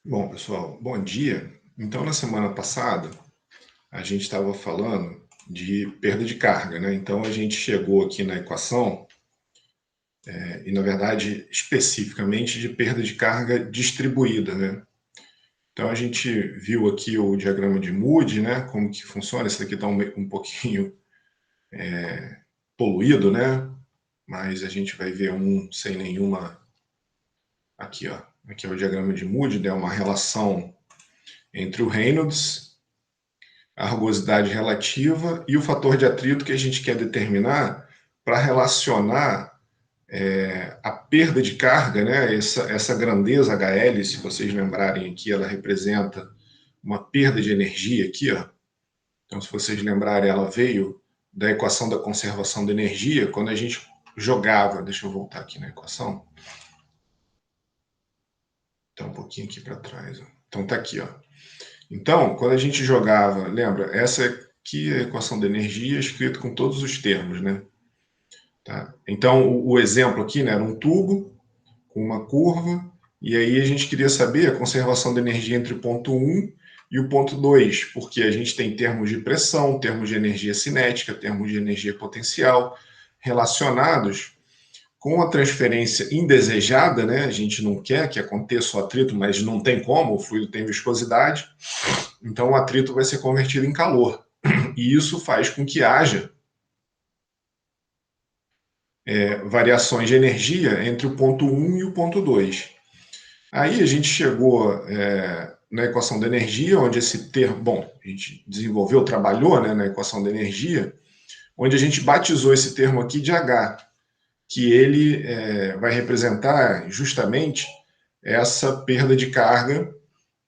Bom, pessoal, bom dia. Então, na semana passada, a gente estava falando de perda de carga, né? Então, a gente chegou aqui na equação, e na verdade, especificamente de perda de carga distribuída, né? Então, a gente viu aqui o diagrama de Moody, né? Como que funciona. Esse daqui está um pouquinho poluído, né? Mas a gente vai ver um sem nenhuma. Aqui, ó. Aqui é o diagrama de Moody, né? Uma relação entre o Reynolds, a rugosidade relativa e o fator de atrito que a gente quer determinar para relacionar a perda de carga, né? Essa grandeza HL, se vocês lembrarem aqui, ela representa uma perda de energia aqui, ó. Então, se vocês lembrarem, ela veio da equação da conservação da energia, quando a gente jogava, deixa eu voltar aqui na equação, tá um pouquinho aqui para trás, ó. Então tá aqui, ó. Então, quando a gente jogava, lembra, essa aqui é a equação da energia, escrito com todos os termos, né? Tá? Então, o exemplo aqui, né, era um tubo com uma curva, e aí a gente queria saber a conservação de energia entre o ponto 1 e o ponto 2, porque a gente tem termos de pressão, termos de energia cinética, termos de energia potencial relacionados com a transferência indesejada, né? A gente não quer que aconteça o atrito, mas não tem como, o fluido tem viscosidade, então o atrito vai ser convertido em calor. E isso faz com que haja variações de energia entre o ponto 1 e o ponto 2. Aí a gente chegou na equação da energia, onde esse termo, bom, a gente desenvolveu, trabalhou, né, na equação da energia, onde a gente batizou esse termo aqui de H, que ele vai representar justamente essa perda de carga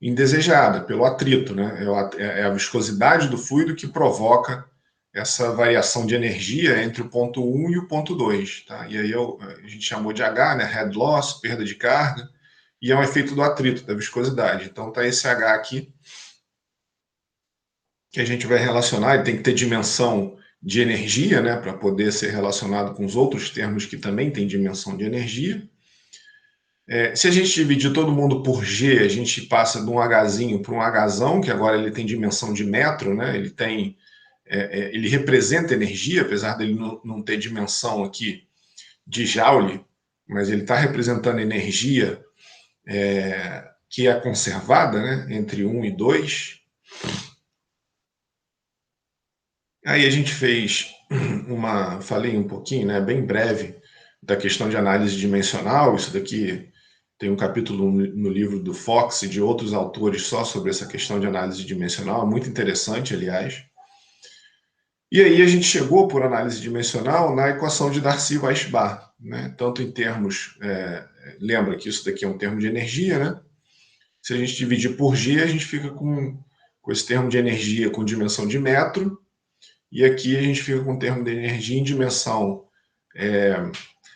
indesejada pelo atrito, né? É a viscosidade do fluido que provoca essa variação de energia entre o ponto 1 e o ponto 2. Tá? E aí a gente chamou de H, né? Head loss, perda de carga, e é um efeito do atrito, da viscosidade. Então tá esse H aqui, que a gente vai relacionar, ele tem que ter dimensão de energia, né? Para poder ser relacionado com os outros termos que também têm dimensão de energia. Se a gente dividir todo mundo por G, a gente passa de um Hzinho para um Hzão, que agora ele tem dimensão de metro, né? Ele representa energia, apesar dele não ter dimensão aqui de Joule, mas ele está representando energia que é conservada, né? Entre 1 e 2. Aí a gente fez falei um pouquinho, né? Bem breve, da questão de análise dimensional. Isso daqui tem um capítulo no livro do Fox e de outros autores só sobre essa questão de análise dimensional, muito interessante, aliás. E aí a gente chegou, por análise dimensional, na equação de Darcy-Weisbach, né? Tanto em termos, lembra que isso daqui é um termo de energia, né? Se a gente dividir por G, a gente fica com esse termo de energia com dimensão de metro, e aqui a gente fica com o termo de energia em dimensão.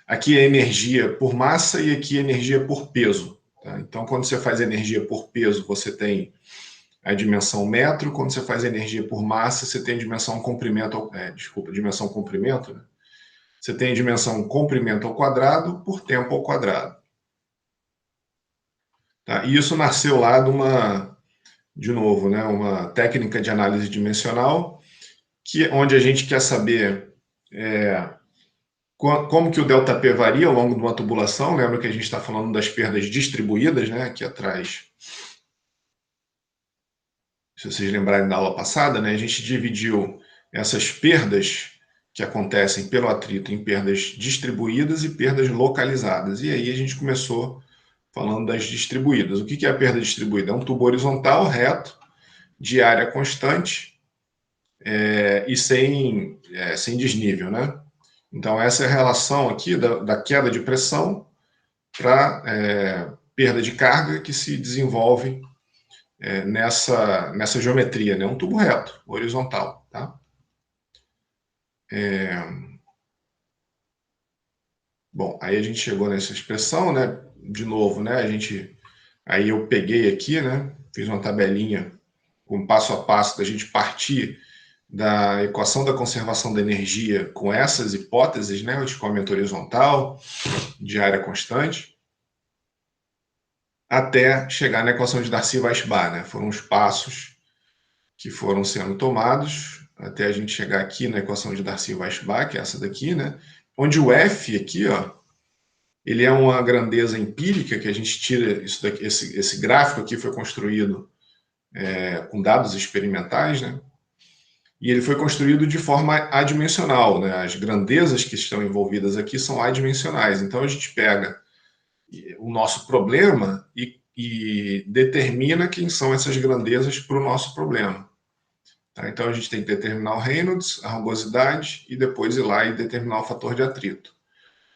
Aqui é energia por massa e aqui é energia por peso. Tá? Então, quando você faz energia por peso, você tem a dimensão metro. Quando você faz energia por massa, você tem a dimensão comprimento, dimensão comprimento, né? Você tem a dimensão comprimento ao quadrado por tempo ao quadrado. Tá? E isso nasceu lá de novo, né, uma técnica de análise dimensional, onde a gente quer saber como que o ΔP varia ao longo de uma tubulação. Lembra que a gente está falando das perdas distribuídas, né, aqui atrás. Se vocês lembrarem da aula passada, né, a gente dividiu essas perdas que acontecem pelo atrito em perdas distribuídas e perdas localizadas. E aí a gente começou falando das distribuídas. O que é a perda distribuída? É um tubo horizontal, reto, de área constante e sem desnível, né? Então, essa é a relação aqui da queda de pressão para perda de carga que se desenvolve nessa geometria, né? Um tubo reto, horizontal, tá? Bom, aí a gente chegou nessa expressão, né? De novo, né? Aí eu peguei aqui, né? Fiz uma tabelinha com passo a passo da gente partir da equação da conservação da energia com essas hipóteses, né? O escoamento horizontal, de área constante. até chegar na equação de Darcy-Weisbach, né? Foram os passos que foram sendo tomados até a gente chegar aqui na equação de Darcy-Weisbach, que é essa daqui, né? Onde o F aqui, ó, ele é uma grandeza empírica que a gente tira isso daqui, esse gráfico aqui foi construído com dados experimentais, né? E ele foi construído de forma adimensional, né? As grandezas que estão envolvidas aqui são adimensionais. Então a gente pega o nosso problema e determina quem são essas grandezas para o nosso problema. Tá? Então a gente tem que determinar o Reynolds, a rugosidade e depois ir lá e determinar o fator de atrito.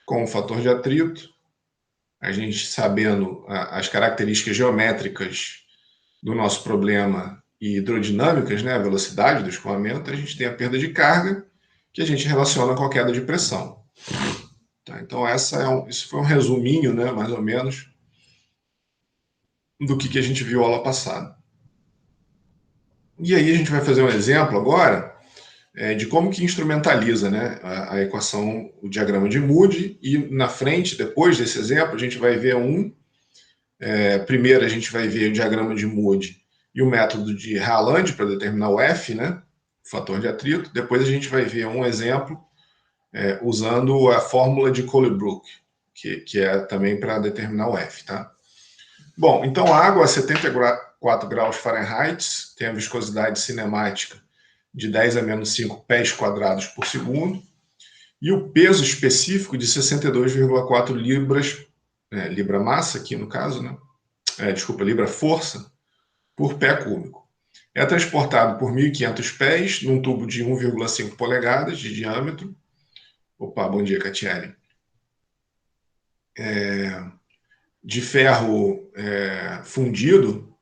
Com o fator de atrito, a gente sabendo as características geométricas do nosso problema e hidrodinâmicas, né, a velocidade do escoamento, a gente tem a perda de carga, que a gente relaciona com a queda de pressão. Tá? Então, isso foi um resuminho, né, mais ou menos, do que a gente viu aula passada. E aí a gente vai fazer um exemplo agora de como que instrumentaliza, né, a equação, o diagrama de Moody, e na frente, depois desse exemplo, a gente vai ver primeiro a gente vai ver o diagrama de Moody e o método de Haaland para determinar o F, né, o fator de atrito. Depois a gente vai ver um exemplo usando a fórmula de Colebrook, que é também para determinar o F, tá? Bom, então a água a 74 graus Fahrenheit tem a viscosidade cinemática de 10 a menos 5 pés quadrados por segundo e o peso específico de 62,4 libras, libra massa aqui no caso, né? Libra força por pé cúbico. É transportado por 1.500 pés num tubo de 1,5 polegadas de diâmetro. Opa, bom dia, Catiele. De ferro fundido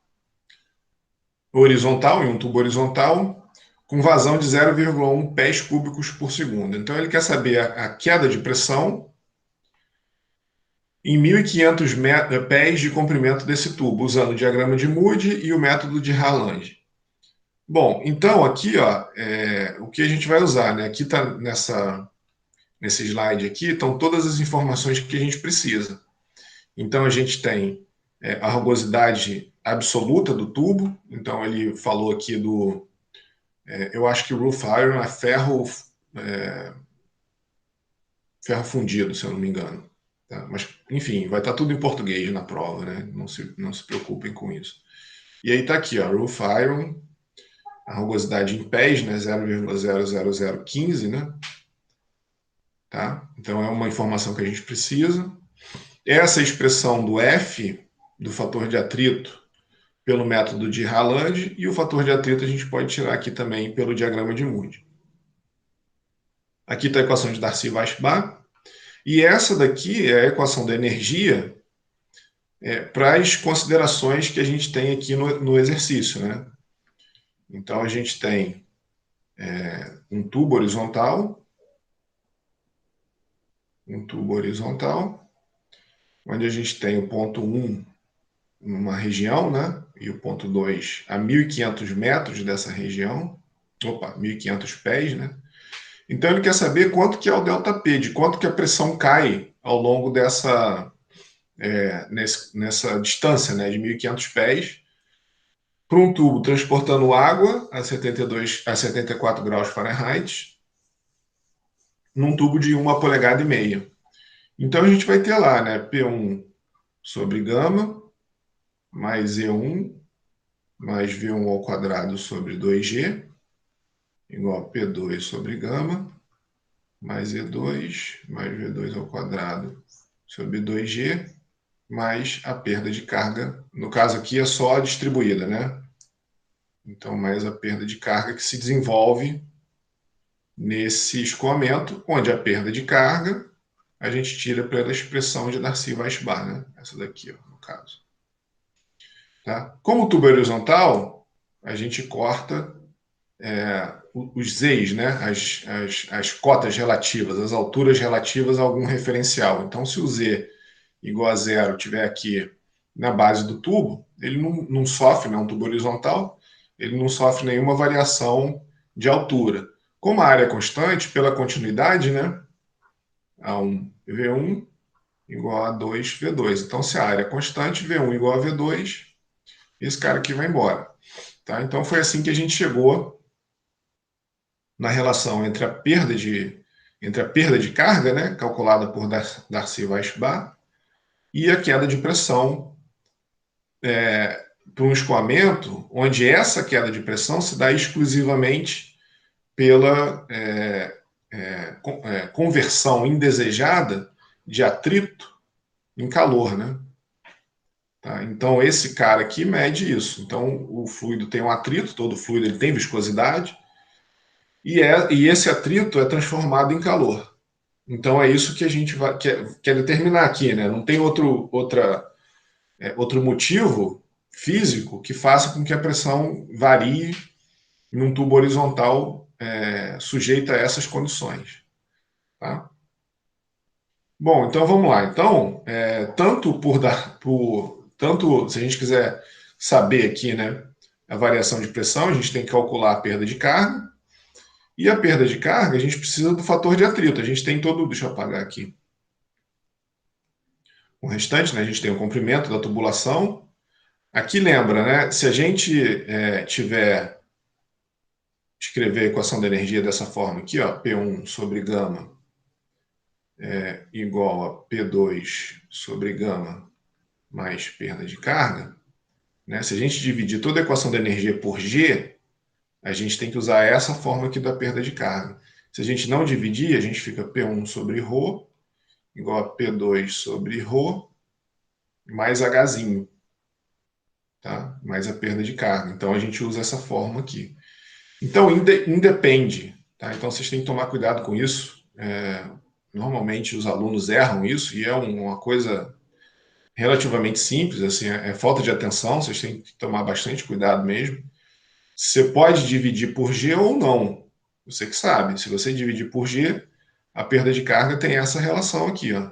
horizontal, em um tubo horizontal, com vazão de 0,1 pés cúbicos por segundo. Então ele quer saber a queda de pressão em 1.500 pés de comprimento desse tubo, usando o diagrama de Moody e o método de Haaland. Bom, então aqui, ó, o que a gente vai usar, né? Aqui está nesse slide aqui, estão todas as informações que a gente precisa. Então a gente tem a rugosidade absoluta do tubo. Então ele falou aqui eu acho que o roof iron é ferro fundido, se eu não me engano. Tá? Mas, enfim, vai estar tudo em português na prova, né? Não se preocupem com isso. E aí está aqui, ó, roof iron, a rugosidade em pés, né? 0,00015, né? Tá? Então é uma informação que a gente precisa. Essa expressão do F, do fator de atrito, pelo método de Haaland, e o fator de atrito a gente pode tirar aqui também pelo diagrama de Moody. Aqui está a equação de Darcy-Weisbach, e essa daqui é a equação da energia para as considerações que a gente tem aqui no exercício, né? Então a gente tem um tubo horizontal, onde a gente tem o ponto 1 numa região, né? E o ponto 2 a 1.500 metros dessa região. 1.500 pés, né? Então ele quer saber quanto que é o ΔP, de quanto que a pressão cai ao longo nessa distância, né, de 1.500 pés, para um tubo transportando água a 74 graus Fahrenheit, num tubo de 1,5 polegadas. Então a gente vai ter lá, né, P1 sobre gama, mais E1, mais V1 ao quadrado sobre 2G, igual a P2 sobre gama, mais E2, mais V2 ao quadrado sobre 2G, mais a perda de carga. No caso aqui é só distribuída, né? Então, mais a perda de carga que se desenvolve nesse escoamento, onde a perda de carga a gente tira pela expressão de Darcy-Weisbach, né? Essa daqui, ó, no caso. Tá? Como o tubo é horizontal, a gente corta os Z's, né? As cotas relativas, as alturas relativas a algum referencial. Então, se o Z igual a zero estiver aqui na base do tubo, ele não sofre, né? Um tubo horizontal, ele não sofre nenhuma variação de altura. Como a área é constante, pela continuidade, né? A1 V1 igual a 2V2. Então, se a área é constante, V1 igual a V2, esse cara aqui vai embora. Tá? Então, foi assim que a gente chegou na relação entre a perda de carga, né, calculada por Darcy-Weisbach, e a queda de pressão para um escoamento, onde essa queda de pressão se dá exclusivamente pela conversão indesejada de atrito em calor, né? Tá? Então, esse cara aqui mede isso. Então, o fluido tem um atrito, todo fluido ele tem viscosidade, e esse atrito é transformado em calor. Então, é isso que a gente quer determinar aqui, né? Não tem outro motivo físico que faça com que a pressão varie num tubo horizontal sujeito a essas condições. Tá? Bom, então vamos lá. Então, tanto se a gente quiser saber aqui, né, a variação de pressão, a gente tem que calcular a perda de carga. E a perda de carga, a gente precisa do fator de atrito. A gente tem todo, deixa eu apagar aqui o restante, né? A gente tem o comprimento da tubulação. Aqui lembra, né? Se a gente escrever a equação da energia dessa forma aqui, ó, P1 sobre gama igual a P2 sobre gama mais perda de carga, né? Se a gente dividir toda a equação da energia por G, a gente tem que usar essa forma aqui da perda de carga. Se a gente não dividir, a gente fica P1 sobre ρ igual a P2 sobre ρ mais Hzinho, tá? Mais a perda de carga. Então a gente usa essa forma aqui. Então independe, tá? Então vocês têm que tomar cuidado com isso. Normalmente os alunos erram isso e é uma coisa relativamente simples, assim, é falta de atenção, vocês têm que tomar bastante cuidado mesmo. Você pode dividir por G ou não, você que sabe. Se você dividir por G, a perda de carga tem essa relação aqui, ó,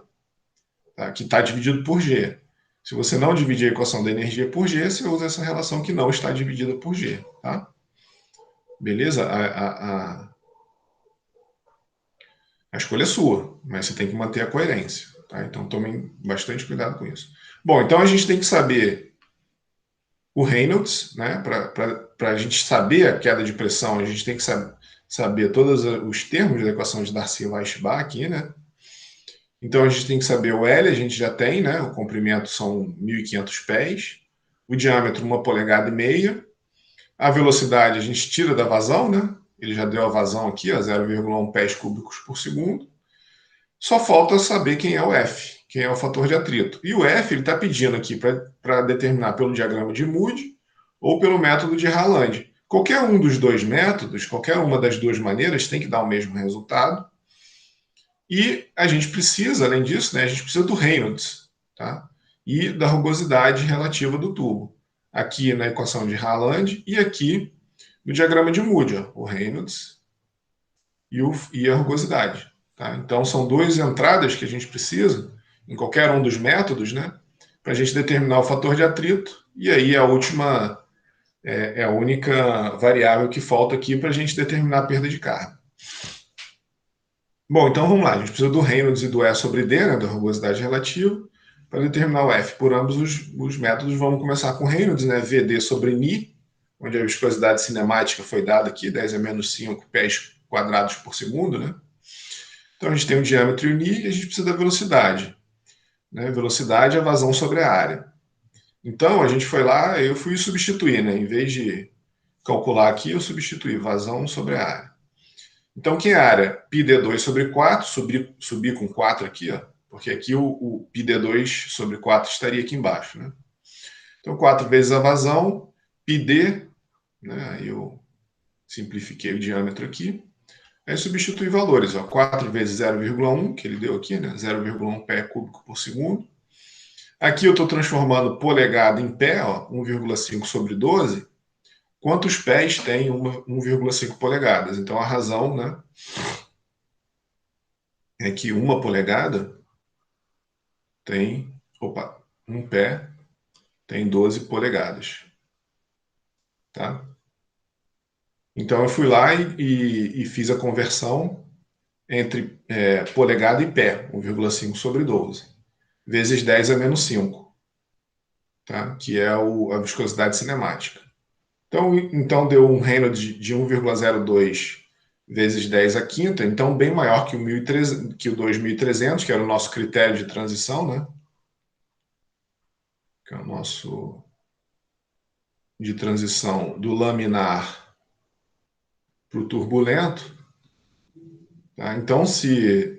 tá? Que está dividido por G. Se você não dividir a equação da energia por G, você usa essa relação que não está dividida por G, tá? Beleza? A escolha é sua, mas você tem que manter a coerência, tá? Então tomem bastante cuidado com isso. Bom, então a gente tem que saber o Reynolds, né? Para a gente saber a queda de pressão, a gente tem que saber todos os termos da equação de Darcy-Weisbach aqui, né? Então a gente tem que saber o L, a gente já tem, né? O comprimento são 1.500 pés, o diâmetro 1,5 polegadas. A velocidade a gente tira da vazão, né? Ele já deu a vazão aqui, a 0,1 pés cúbicos por segundo. Só falta saber quem é o F, quem é o fator de atrito. E o F ele está pedindo aqui para determinar pelo diagrama de Moody ou pelo método de Haaland. Qualquer um dos dois métodos, qualquer uma das duas maneiras tem que dar o mesmo resultado. E a gente precisa, além disso, né, a gente precisa do Reynolds, tá? E da rugosidade relativa do tubo. Aqui na equação de Haaland e aqui no diagrama de Moody, ó, o Reynolds e a rugosidade. Tá? Então, são duas entradas que a gente precisa, em qualquer um dos métodos, né, para a gente determinar o fator de atrito, e aí a última é a única variável que falta aqui para a gente determinar a perda de carga. Bom, então vamos lá, a gente precisa do Reynolds e do E sobre D, né, da rugosidade relativa, para determinar o F por ambos os métodos. Vamos começar com Reynolds, né, VD sobre Ni, onde a viscosidade cinemática foi dada aqui, 10 a menos 5 pés quadrados por segundo, né? Então a gente tem o diâmetro e o Ni e a gente precisa da velocidade. Né? Velocidade é a vazão sobre a área. Então a gente foi lá, eu fui substituir, né? Em vez de calcular aqui, eu substituí vazão sobre a área. Então, quem é a área? πd2 sobre 4, subir com 4 aqui, ó, porque aqui o πd2 sobre 4 estaria aqui embaixo. Né? Então, 4 vezes a vazão, πd, né? Aí eu simplifiquei o diâmetro aqui. Aí substitui valores, ó, 4 vezes 0,1, que ele deu aqui, né? 0,1 pé cúbico por segundo. Aqui eu estou transformando polegada em pé, 1,5 sobre 12. Quantos pés tem 1,5 polegadas? Então a razão, né, é que 1 polegada tem, um pé tem 12 polegadas. Tá? Então eu fui lá e fiz a conversão entre polegada e pé, 1,5 sobre 12. vezes 10 a menos 5, tá? Que é a viscosidade cinemática. Então deu um Reynolds de 1,02 vezes 10 a quinta, então bem maior que o 2.300, que era o nosso critério de transição, né? Que é o nosso de transição do laminar para o turbulento. Tá? Então, se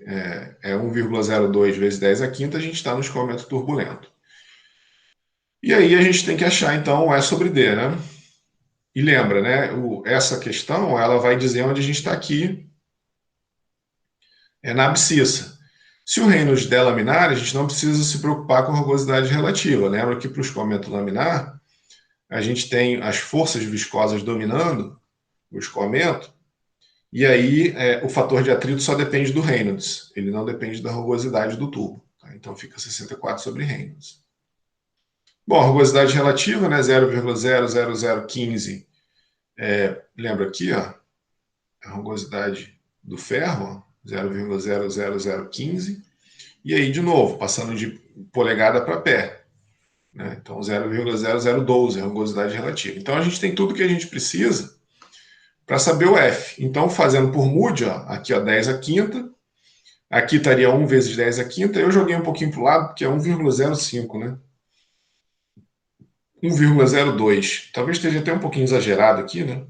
é 1,02 vezes 10 a quinta, a gente está no escoamento turbulento. E aí a gente tem que achar, então, o E sobre D, né? E lembra, né? Essa questão, ela vai dizer onde a gente está aqui, na abscissa. Se o Reynolds der laminar, a gente não precisa se preocupar com a rugosidade relativa. Lembra que para o escoamento laminar, a gente tem as forças viscosas dominando o escoamento, e aí o fator de atrito só depende do Reynolds, ele não depende da rugosidade do tubo. Tá? Então fica 64 sobre Reynolds. Bom, a rugosidade relativa, né, 0,00015, lembra aqui, ó, a rugosidade do ferro, 0,00015, e aí de novo, passando de polegada para pé. Né? Então 0,0012 é a rugosidade relativa. Então a gente tem tudo que a gente precisa para saber o F. Então, fazendo por Moody, ó, aqui ó, 10 a quinta, aqui estaria 1 vezes 10 a quinta, eu joguei um pouquinho para o lado, porque é 1,05, né? 1,02. Talvez esteja até um pouquinho exagerado aqui, né?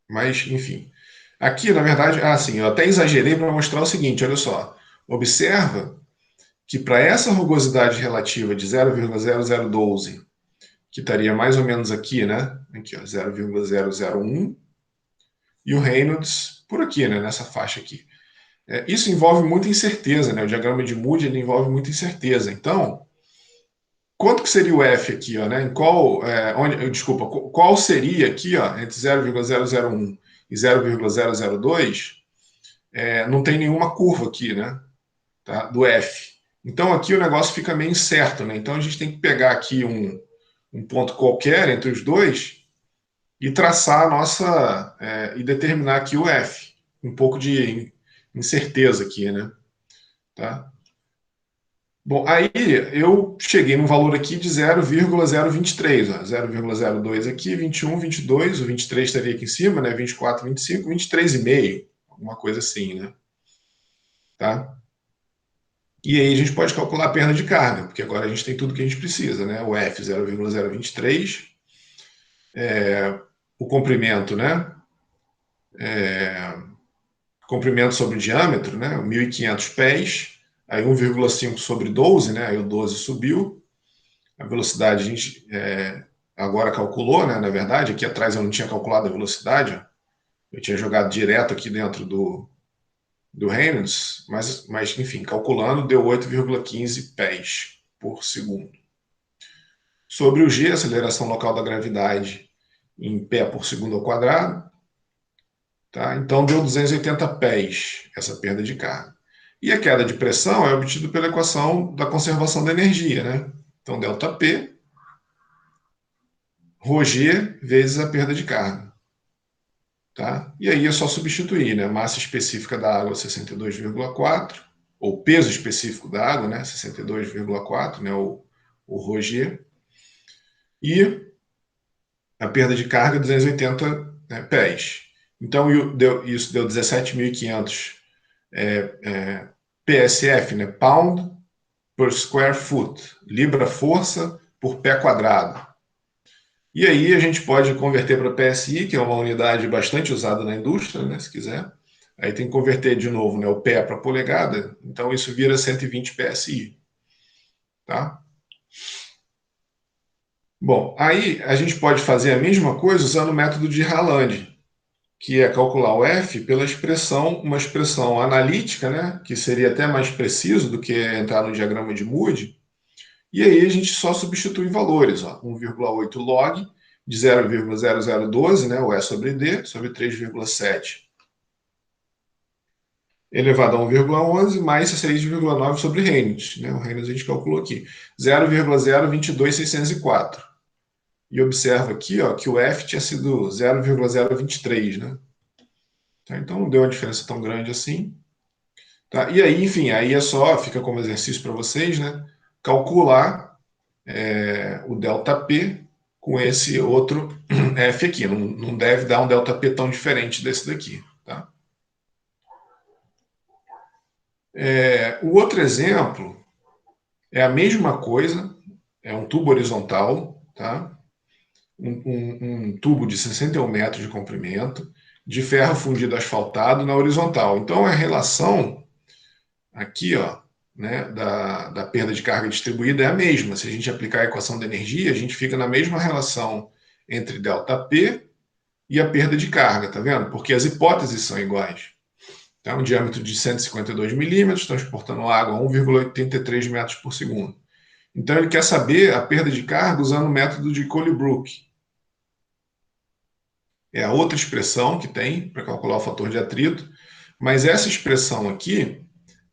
Mas, enfim. Aqui, na verdade, sim, eu até exagerei para mostrar o seguinte, olha só. Observa que para essa rugosidade relativa de 0,0012, que estaria mais ou menos aqui, né? Aqui, ó, 0,001, e o Reynolds por aqui, né? Nessa faixa aqui. Isso envolve muita incerteza, né? O diagrama de Moody ele envolve muita incerteza. Então, quanto que seria o F aqui, ó, né? Em qual seria aqui, ó, entre 0,001 e 0,002? Não tem nenhuma curva aqui, né? Tá? Do F. Então aqui o negócio fica meio incerto, né? Então a gente tem que pegar aqui um ponto qualquer entre os dois e traçar a nossa e determinar aqui o F. Um pouco de incerteza aqui, né? Tá? Bom, aí eu cheguei num valor aqui de 0,023, 0,02 aqui, 21, 22, o 23 estaria aqui em cima, né? 24, 25, 23,5, alguma coisa assim, né? Tá? E aí a gente pode calcular a perda de carga, porque agora a gente tem tudo que a gente precisa, né? O F 0,023, o comprimento, né? Comprimento sobre diâmetro, né? 1.500 pés, aí 1,5 sobre 12, né? Aí o 12 subiu. A velocidade a gente agora calculou, né? Na verdade, aqui atrás eu não tinha calculado a velocidade, ó. Eu tinha jogado direto aqui dentro do Reynolds, mas enfim, calculando, deu 8,15 pés por segundo. Sobre o G, aceleração local da gravidade em pé por segundo ao quadrado, tá? Então deu 280 pés essa perda de carga. E a queda de pressão é obtida pela equação da conservação da energia, né? Então delta P, ρg vezes a perda de carga. Tá? E aí é só substituir, né? Massa específica da água 62,4, ou peso específico da água, né? 62,4, né? O ρg. E a perda de carga 280, né, pés. Então isso deu 17.500 PSF, né? Pound per square foot, libra-força por pé quadrado. E aí a gente pode converter para PSI, que é uma unidade bastante usada na indústria, né, se quiser. Aí tem que converter de novo, né, o pé para polegada, então isso vira 120 PSI. Tá? Bom, aí a gente pode fazer a mesma coisa usando o método de Haaland, que é calcular o F pela expressão, uma expressão analítica, né, que seria até mais preciso do que entrar no diagrama de Moody. E aí a gente só substitui valores, ó, 1,8 log de 0,0012, né, o E sobre D, sobre 3,7 elevado a 1,11 mais 6,9 sobre Reynolds. Né, o Reynolds a gente calculou aqui, 0,022604. E observa aqui, ó, que o F tinha sido 0,023, né? Então não deu uma diferença tão grande assim. Tá? E aí, enfim, aí é só, fica como exercício para vocês, né? Calcular o ΔP com esse outro F aqui. Não deve dar um ΔP tão diferente desse daqui. Tá? O outro exemplo é a mesma coisa, é um tubo horizontal, tá? Um tubo de 61 metros de comprimento, de ferro fundido asfaltado na horizontal. Então a relação aqui, ó, né, da perda de carga distribuída é a mesma. Se a gente aplicar a equação da energia, a gente fica na mesma relação entre ΔP e a perda de carga, tá vendo? Porque as hipóteses são iguais. Então, um diâmetro de 152 milímetros, transportando água a 1,83 metros por segundo. Então, ele quer saber a perda de carga usando o método de Colebrook. É a outra expressão que tem para calcular o fator de atrito, mas essa expressão aqui,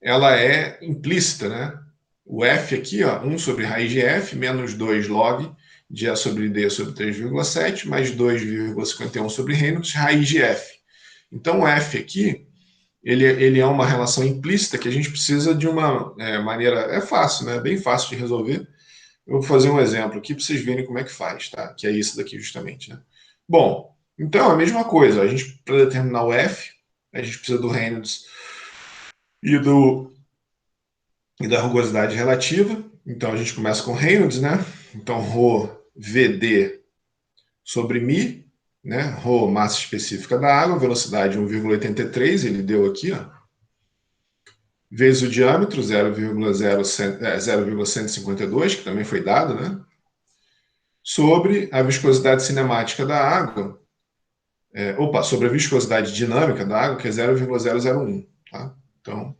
ela é implícita, né? O F aqui, ó, 1 sobre raiz de F, menos 2 log de A sobre D sobre 3,7, mais 2,51 sobre Reynolds, raiz de F. Então, o F aqui, ele é uma relação implícita que a gente precisa de uma maneira... É fácil, né? Bem fácil de resolver. Eu vou fazer um exemplo aqui para vocês verem como é que faz, tá? Que é isso daqui justamente, né? Bom, então a mesma coisa. A gente, para determinar o F, a gente precisa do Reynolds e da rugosidade relativa. Então a gente começa com Reynolds, né? Então ρ VD sobre μ, né? Rho, massa específica da água, velocidade 1,83, ele deu aqui, ó. Vezes o diâmetro, 0,152, que também foi dado, né? Sobre a viscosidade cinemática da água, sobre a viscosidade dinâmica da água, que é 0,001. Tá? Então,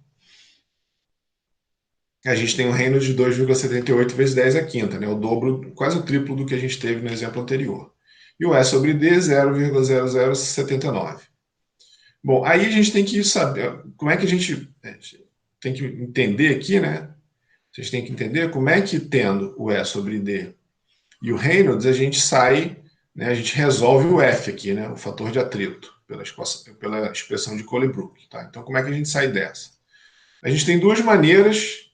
a gente tem um reino de 2,78 vezes 10 à quinta, né? O dobro, quase o triplo do que a gente teve no exemplo anterior. E o E sobre D, 0,0079. Bom, aí a gente tem que saber como é que a gente tem que entender aqui, né? Vocês têm que entender como é que, tendo o E sobre D e o Reynolds, a gente sai, né, a gente resolve o F aqui, né, o fator de atrito, pela expressão de Colebrook. Tá? Então, como é que a gente sai dessa? A gente tem duas maneiras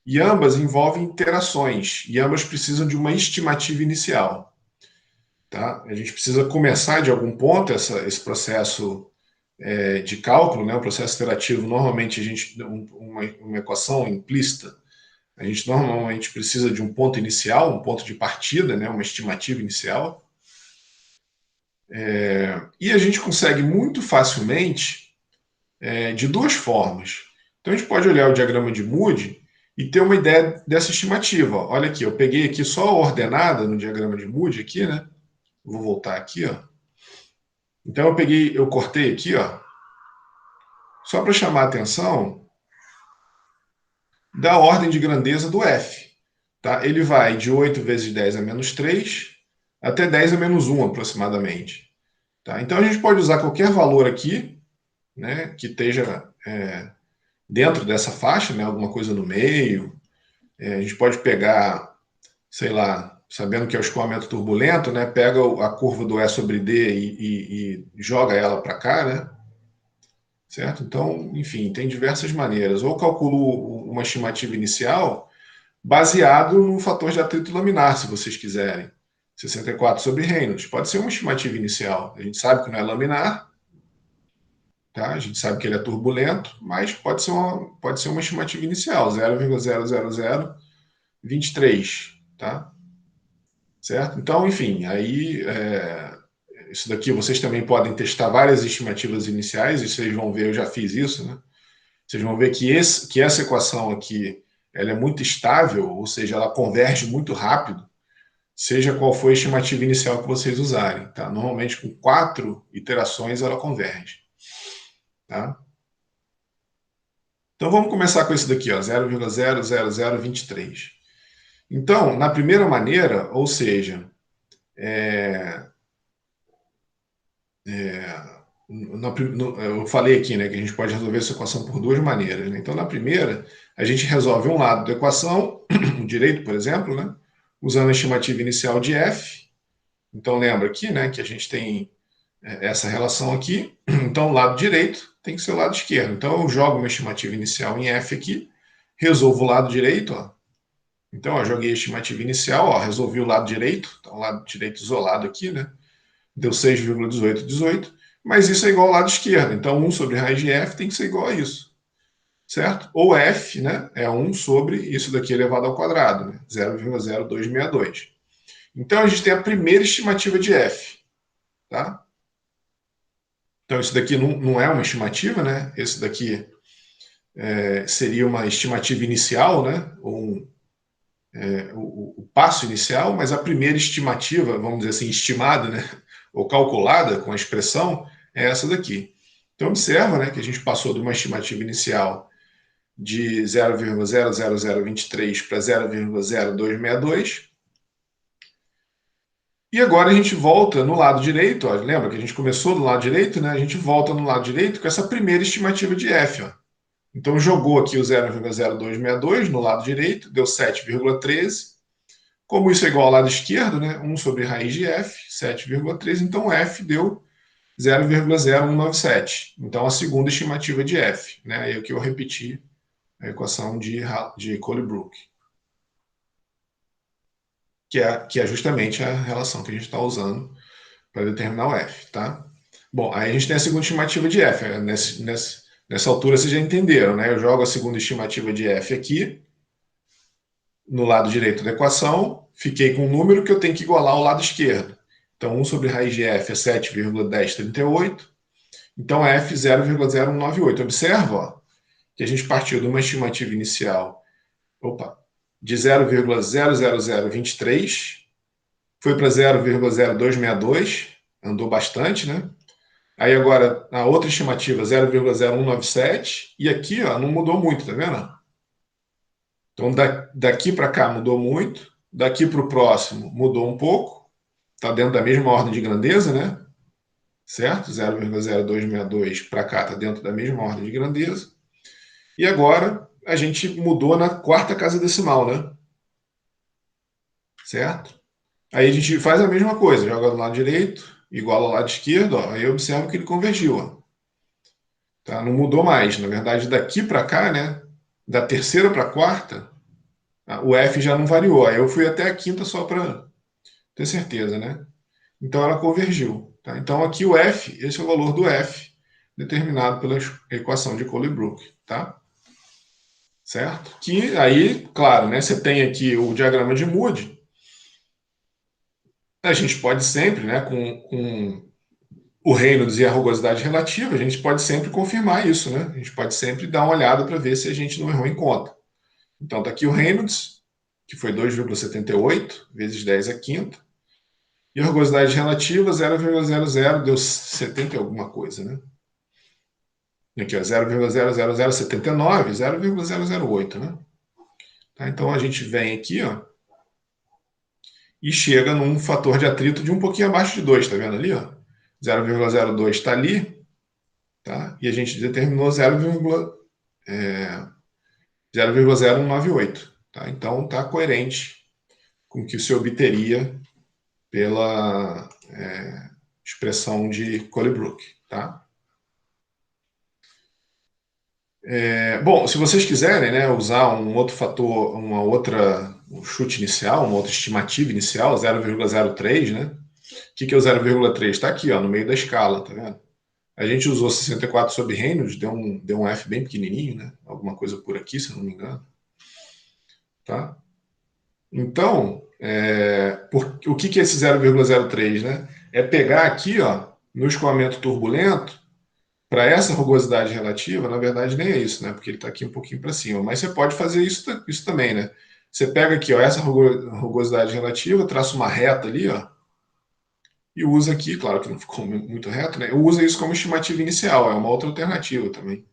e ambas envolvem interações e ambas precisam de uma estimativa inicial. Tá? A gente precisa começar de algum ponto esse processo de cálculo, né, o processo iterativo. Normalmente, uma equação implícita, a gente normalmente precisa de um ponto inicial, um ponto de partida, né, uma estimativa inicial. E a gente consegue muito facilmente de duas formas. Então a gente pode olhar o diagrama de Moody e ter uma ideia dessa estimativa. Olha aqui, eu peguei aqui só a ordenada no diagrama de Moody aqui, né? Vou voltar aqui, ó. Então eu cortei aqui, ó, só para chamar a atenção da ordem de grandeza do F. Tá? Ele vai de 8 vezes 10 a menos 3 até 10 a menos 1 aproximadamente. Tá? Então a gente pode usar qualquer valor aqui, né, que esteja dentro dessa faixa, né, alguma coisa no meio. A gente pode pegar, sei lá, sabendo que é o escoamento turbulento, né, pega a curva do E sobre D e joga ela para cá, né? Certo? Então, enfim, tem diversas maneiras. Ou calculo uma estimativa inicial baseado no fator de atrito laminar, se vocês quiserem. 64 sobre Reynolds. Pode ser uma estimativa inicial. A gente sabe que não é laminar, tá? A gente sabe que ele é turbulento, mas pode ser uma estimativa inicial, 0,00023, tá? Certo? Então, enfim, aí isso daqui vocês também podem testar várias estimativas iniciais, e vocês vão ver, eu já fiz isso, né? Vocês vão ver que essa equação aqui ela é muito estável, ou seja, ela converge muito rápido, seja qual for a estimativa inicial que vocês usarem. Tá? Normalmente, com 4 iterações, ela converge. Tá? Então, vamos começar com esse daqui, 0,00023. Então, na primeira maneira, ou seja, eu falei aqui, né, que a gente pode resolver essa equação por duas maneiras. Né? Então, na primeira, a gente resolve um lado da equação, o direito, por exemplo, né, usando a estimativa inicial de F. Então, lembra aqui, né, que a gente tem essa relação aqui. Então, o lado direito tem que ser o lado esquerdo. Então, eu jogo uma estimativa inicial em F aqui, resolvo o lado direito, ó. Então, ó, joguei a estimativa inicial, ó, resolvi o lado direito, então o lado direito isolado aqui, né? Deu 6,1818, mas isso é igual ao lado esquerdo. Então, 1 sobre raiz de F tem que ser igual a isso, certo? Ou F, né, é 1 sobre isso daqui elevado ao quadrado, né? 0,0262. Então, a gente tem a primeira estimativa de F, tá? Então, isso daqui não é uma estimativa, né? Esse daqui seria uma estimativa inicial, né? Ou o passo inicial, mas a primeira estimativa, vamos dizer assim, estimada, né? Ou calculada com a expressão, é essa daqui. Então, observa, né, que a gente passou de uma estimativa inicial de 0,00023 para 0,0262. E agora a gente volta no lado direito, ó, lembra que a gente começou do lado direito, né? A gente volta no lado direito com essa primeira estimativa de F, ó. Então jogou aqui o 0,0262 no lado direito, deu 7,13. Como isso é igual ao lado esquerdo, né? 1 sobre raiz de F, 7,13, então F deu 0,0197. Então a segunda estimativa de F, né? Aí é o que eu repeti a equação de Colebrook, que é justamente a relação que a gente está usando para determinar o F, tá? Bom, aí a gente tem a segunda estimativa de F. Nessa altura vocês já entenderam, né? Eu jogo a segunda estimativa de F aqui, no lado direito da equação, fiquei com um número que eu tenho que igualar ao lado esquerdo. Então, 1 sobre raiz de F é 7,1038. Então, F 0,0198. Observa, ó, que a gente partiu de uma estimativa inicial de 0,00023, foi para 0,0262, andou bastante, né? Aí agora, a outra estimativa, 0,0197, e aqui ó, não mudou muito, tá vendo? Então, daqui para cá mudou muito, daqui para o próximo mudou um pouco, está dentro da mesma ordem de grandeza, né? Certo? 0,0262 para cá está dentro da mesma ordem de grandeza. E agora a gente mudou na quarta casa decimal, né? Certo? Aí a gente faz a mesma coisa, joga do lado direito, igual ao lado esquerdo, ó, aí eu observo que ele convergiu. Ó. Tá? Não mudou mais. Na verdade, daqui para cá, né? Da terceira para a quarta, o F já não variou. Aí eu fui até a quinta só para ter certeza, né? Então ela convergiu. Tá? Então aqui o F, esse é o valor do F, determinado pela equação de Colebrook. Tá? Certo? Que aí, claro, né, você tem aqui o diagrama de Moody. A gente pode sempre, né, com o Reynolds e a rugosidade relativa, a gente pode sempre confirmar isso. Né? A gente pode sempre dar uma olhada para ver se a gente não errou em conta. Então está aqui o Reynolds, que foi 2,78 vezes 10 à quinta. E a rugosidade relativa, 0,00, deu 70 e alguma coisa, né? Aqui, ó, 0,00079, 0,008, né? Tá, então a gente vem aqui, ó, e chega num fator de atrito de um pouquinho abaixo de 2, tá vendo ali, ó? 0,02 está ali, tá? E a gente determinou 0,0198, tá? Então tá coerente com o que se obteria pela expressão de Colebrook, tá? Bom, se vocês quiserem, né, usar um outro fator, um chute inicial, uma outra estimativa inicial, 0,03, né? O que é o 0,3? Está aqui, ó, no meio da escala, tá vendo? A gente usou 64 sobre Reynolds, deu um F bem pequenininho, né? Alguma coisa por aqui, se eu não me engano. Tá? Então, o que é esse 0,03, né? É pegar aqui, ó, no escoamento turbulento, para essa rugosidade relativa, na verdade nem é isso, né? Porque ele está aqui um pouquinho para cima. Mas você pode fazer isso também, né? Você pega aqui, ó, essa rugosidade relativa, traça uma reta ali, ó, e usa aqui, claro que não ficou muito reto, né? Usa isso como estimativa inicial, é uma outra alternativa também,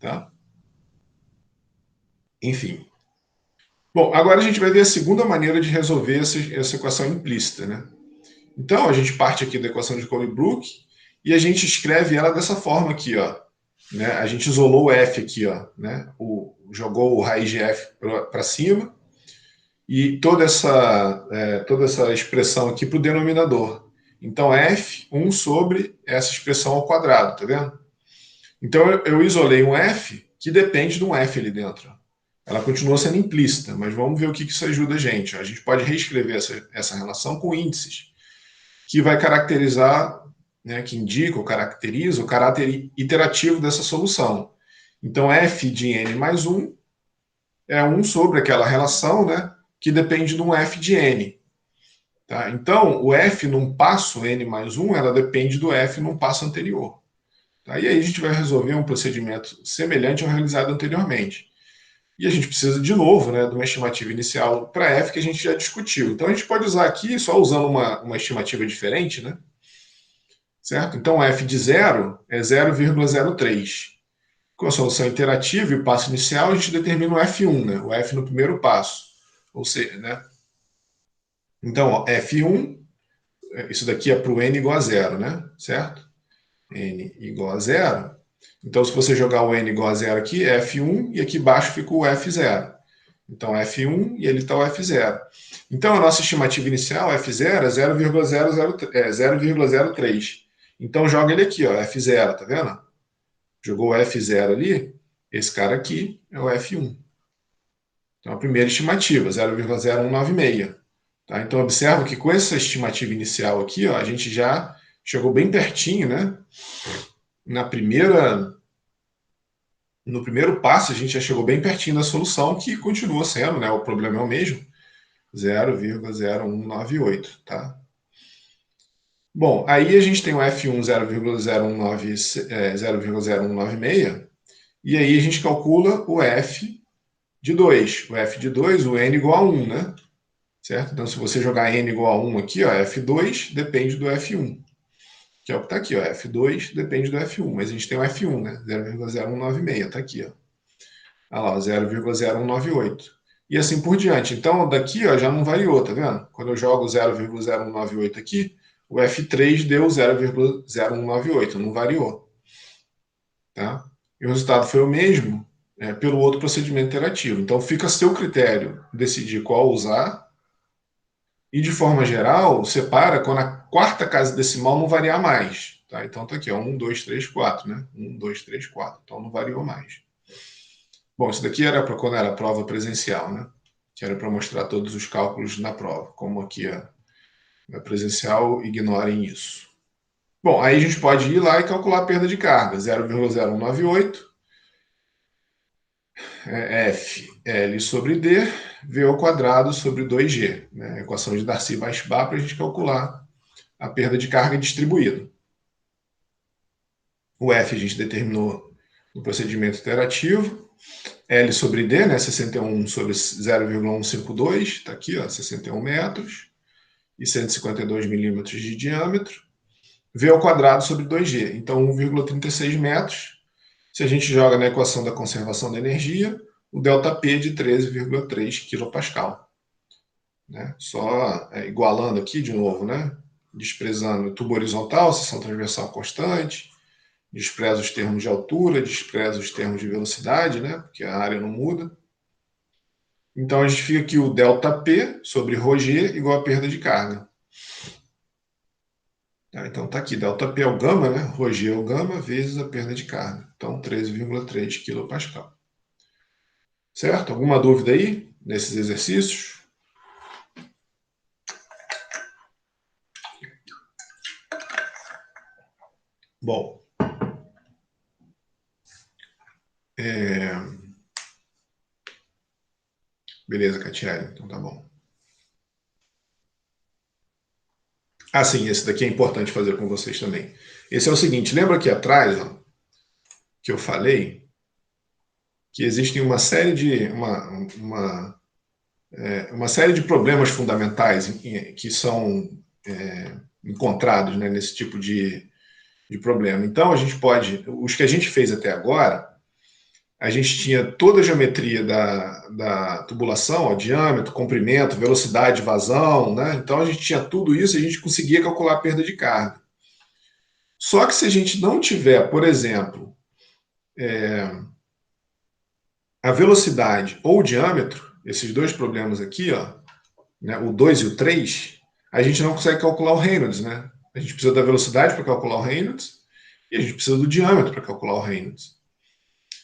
tá? Enfim. Bom, agora a gente vai ver a segunda maneira de resolver essa equação implícita, né? Então, a gente parte aqui da equação de Colebrook e a gente escreve ela dessa forma aqui, ó. Né? A gente isolou o F aqui, ó, né? Jogou o raiz de F para cima e toda essa expressão aqui para o denominador. Então, f, 1 sobre essa expressão ao quadrado, tá vendo? Então, eu isolei um f que depende de um f ali dentro. Ela continua sendo implícita, mas vamos ver o que isso ajuda a gente. A gente pode reescrever essa relação com índices, que vai caracterizar, né, que indica ou caracteriza o caráter iterativo dessa solução. Então, f de n mais 1 é 1 sobre aquela relação, né, que depende de um f de n. Tá? Então, o f num passo n mais 1, ela depende do f num passo anterior. Tá? E aí a gente vai resolver um procedimento semelhante ao realizado anteriormente. E a gente precisa, de novo, né, de uma estimativa inicial para f que a gente já discutiu. Então, a gente pode usar aqui, só usando uma estimativa diferente, né? Certo? Então, f de 0 é 0,03. Com a solução interativa e passo inicial, a gente determina o f1, né? O f no primeiro passo. Ou seja, né? Então, ó, f1, isso daqui é para o n igual a 0, né? Certo? N igual a 0. Então, se você jogar o n igual a 0 aqui, é f1 e aqui embaixo fica o f0. Então, f1 e ele está o f0. Então, a nossa estimativa inicial, f0, é 0,03. Então, joga ele aqui, ó, f0, tá vendo? Jogou o f0 ali, esse cara aqui é o f1. Então, a primeira estimativa, 0,0196. Tá? Então, observa que com essa estimativa inicial aqui, ó, a gente já chegou bem pertinho, né? No primeiro passo, a gente já chegou bem pertinho da solução, que continua sendo, né? O problema é o mesmo, 0,0198, tá? Bom, aí a gente tem o F1 0,0196, e aí a gente calcula o F de 2. O F de 2, o N igual a 1, né? Certo? Então, se você jogar N igual a 1 aqui, ó, F2 depende do F1. Que é o que está aqui, ó. F2 depende do F1, mas a gente tem o F1, né? 0,0196, está aqui, ó. Olha lá, 0,0198. E assim por diante. Então, daqui, ó, já não variou, tá vendo? Quando eu jogo 0,0198 aqui, o F3 deu 0,0198, não variou. Tá? E o resultado foi o mesmo pelo outro procedimento interativo. Então, fica a seu critério decidir qual usar. E, de forma geral, separa quando a quarta casa decimal não variar mais. Tá? Então, tá aqui, ó, 1, 2, 3, 4. Né? 1, 2, 3, 4. Então, não variou mais. Bom, isso daqui era para quando era prova presencial, né? Que era para mostrar todos os cálculos na prova. Como aqui é presencial, ignorem isso. Bom, aí a gente pode ir lá e calcular a perda de carga. 0,0198 F L sobre D, V ao quadrado sobre 2G. Né? Equação de Darcy-Weisbach para a gente calcular a perda de carga distribuída. O F a gente determinou no procedimento iterativo. L sobre D, né, 61 sobre 0,152, está aqui, ó, 61 metros e 152 milímetros de diâmetro. V ao quadrado sobre 2G, então 1,36 metros. Se a gente joga na equação da conservação da energia, o ΔP de 13,3 kPa. Né? Só igualando aqui de novo, né? Desprezando tubo horizontal, seção transversal constante, despreza os termos de altura, despreza os termos de velocidade, né? Porque a área não muda. Então a gente fica aqui o ΔP sobre ρg igual a perda de carga. Então tá aqui, ΔP é o gama, né? ρg é o gama vezes a perda de carga. Então 13,3 kPa. Certo? Alguma dúvida aí nesses exercícios? Bom, beleza, Catiele, então tá bom. Ah, sim, esse daqui é importante fazer com vocês também. Esse é o seguinte, lembra aqui atrás, ó, que eu falei que existem uma série de problemas fundamentais que são encontrados, né, nesse tipo de problema. Então, a gente pode... Os que a gente fez até agora, a gente tinha toda a geometria da tubulação, ó, diâmetro, comprimento, velocidade, vazão, né? Então, a gente tinha tudo isso e a gente conseguia calcular a perda de carga. Só que se a gente não tiver, por exemplo, a velocidade ou o diâmetro, esses dois problemas aqui, ó, né, o 2 e o 3, a gente não consegue calcular o Reynolds, né? A gente precisa da velocidade para calcular o Reynolds e a gente precisa do diâmetro para calcular o Reynolds.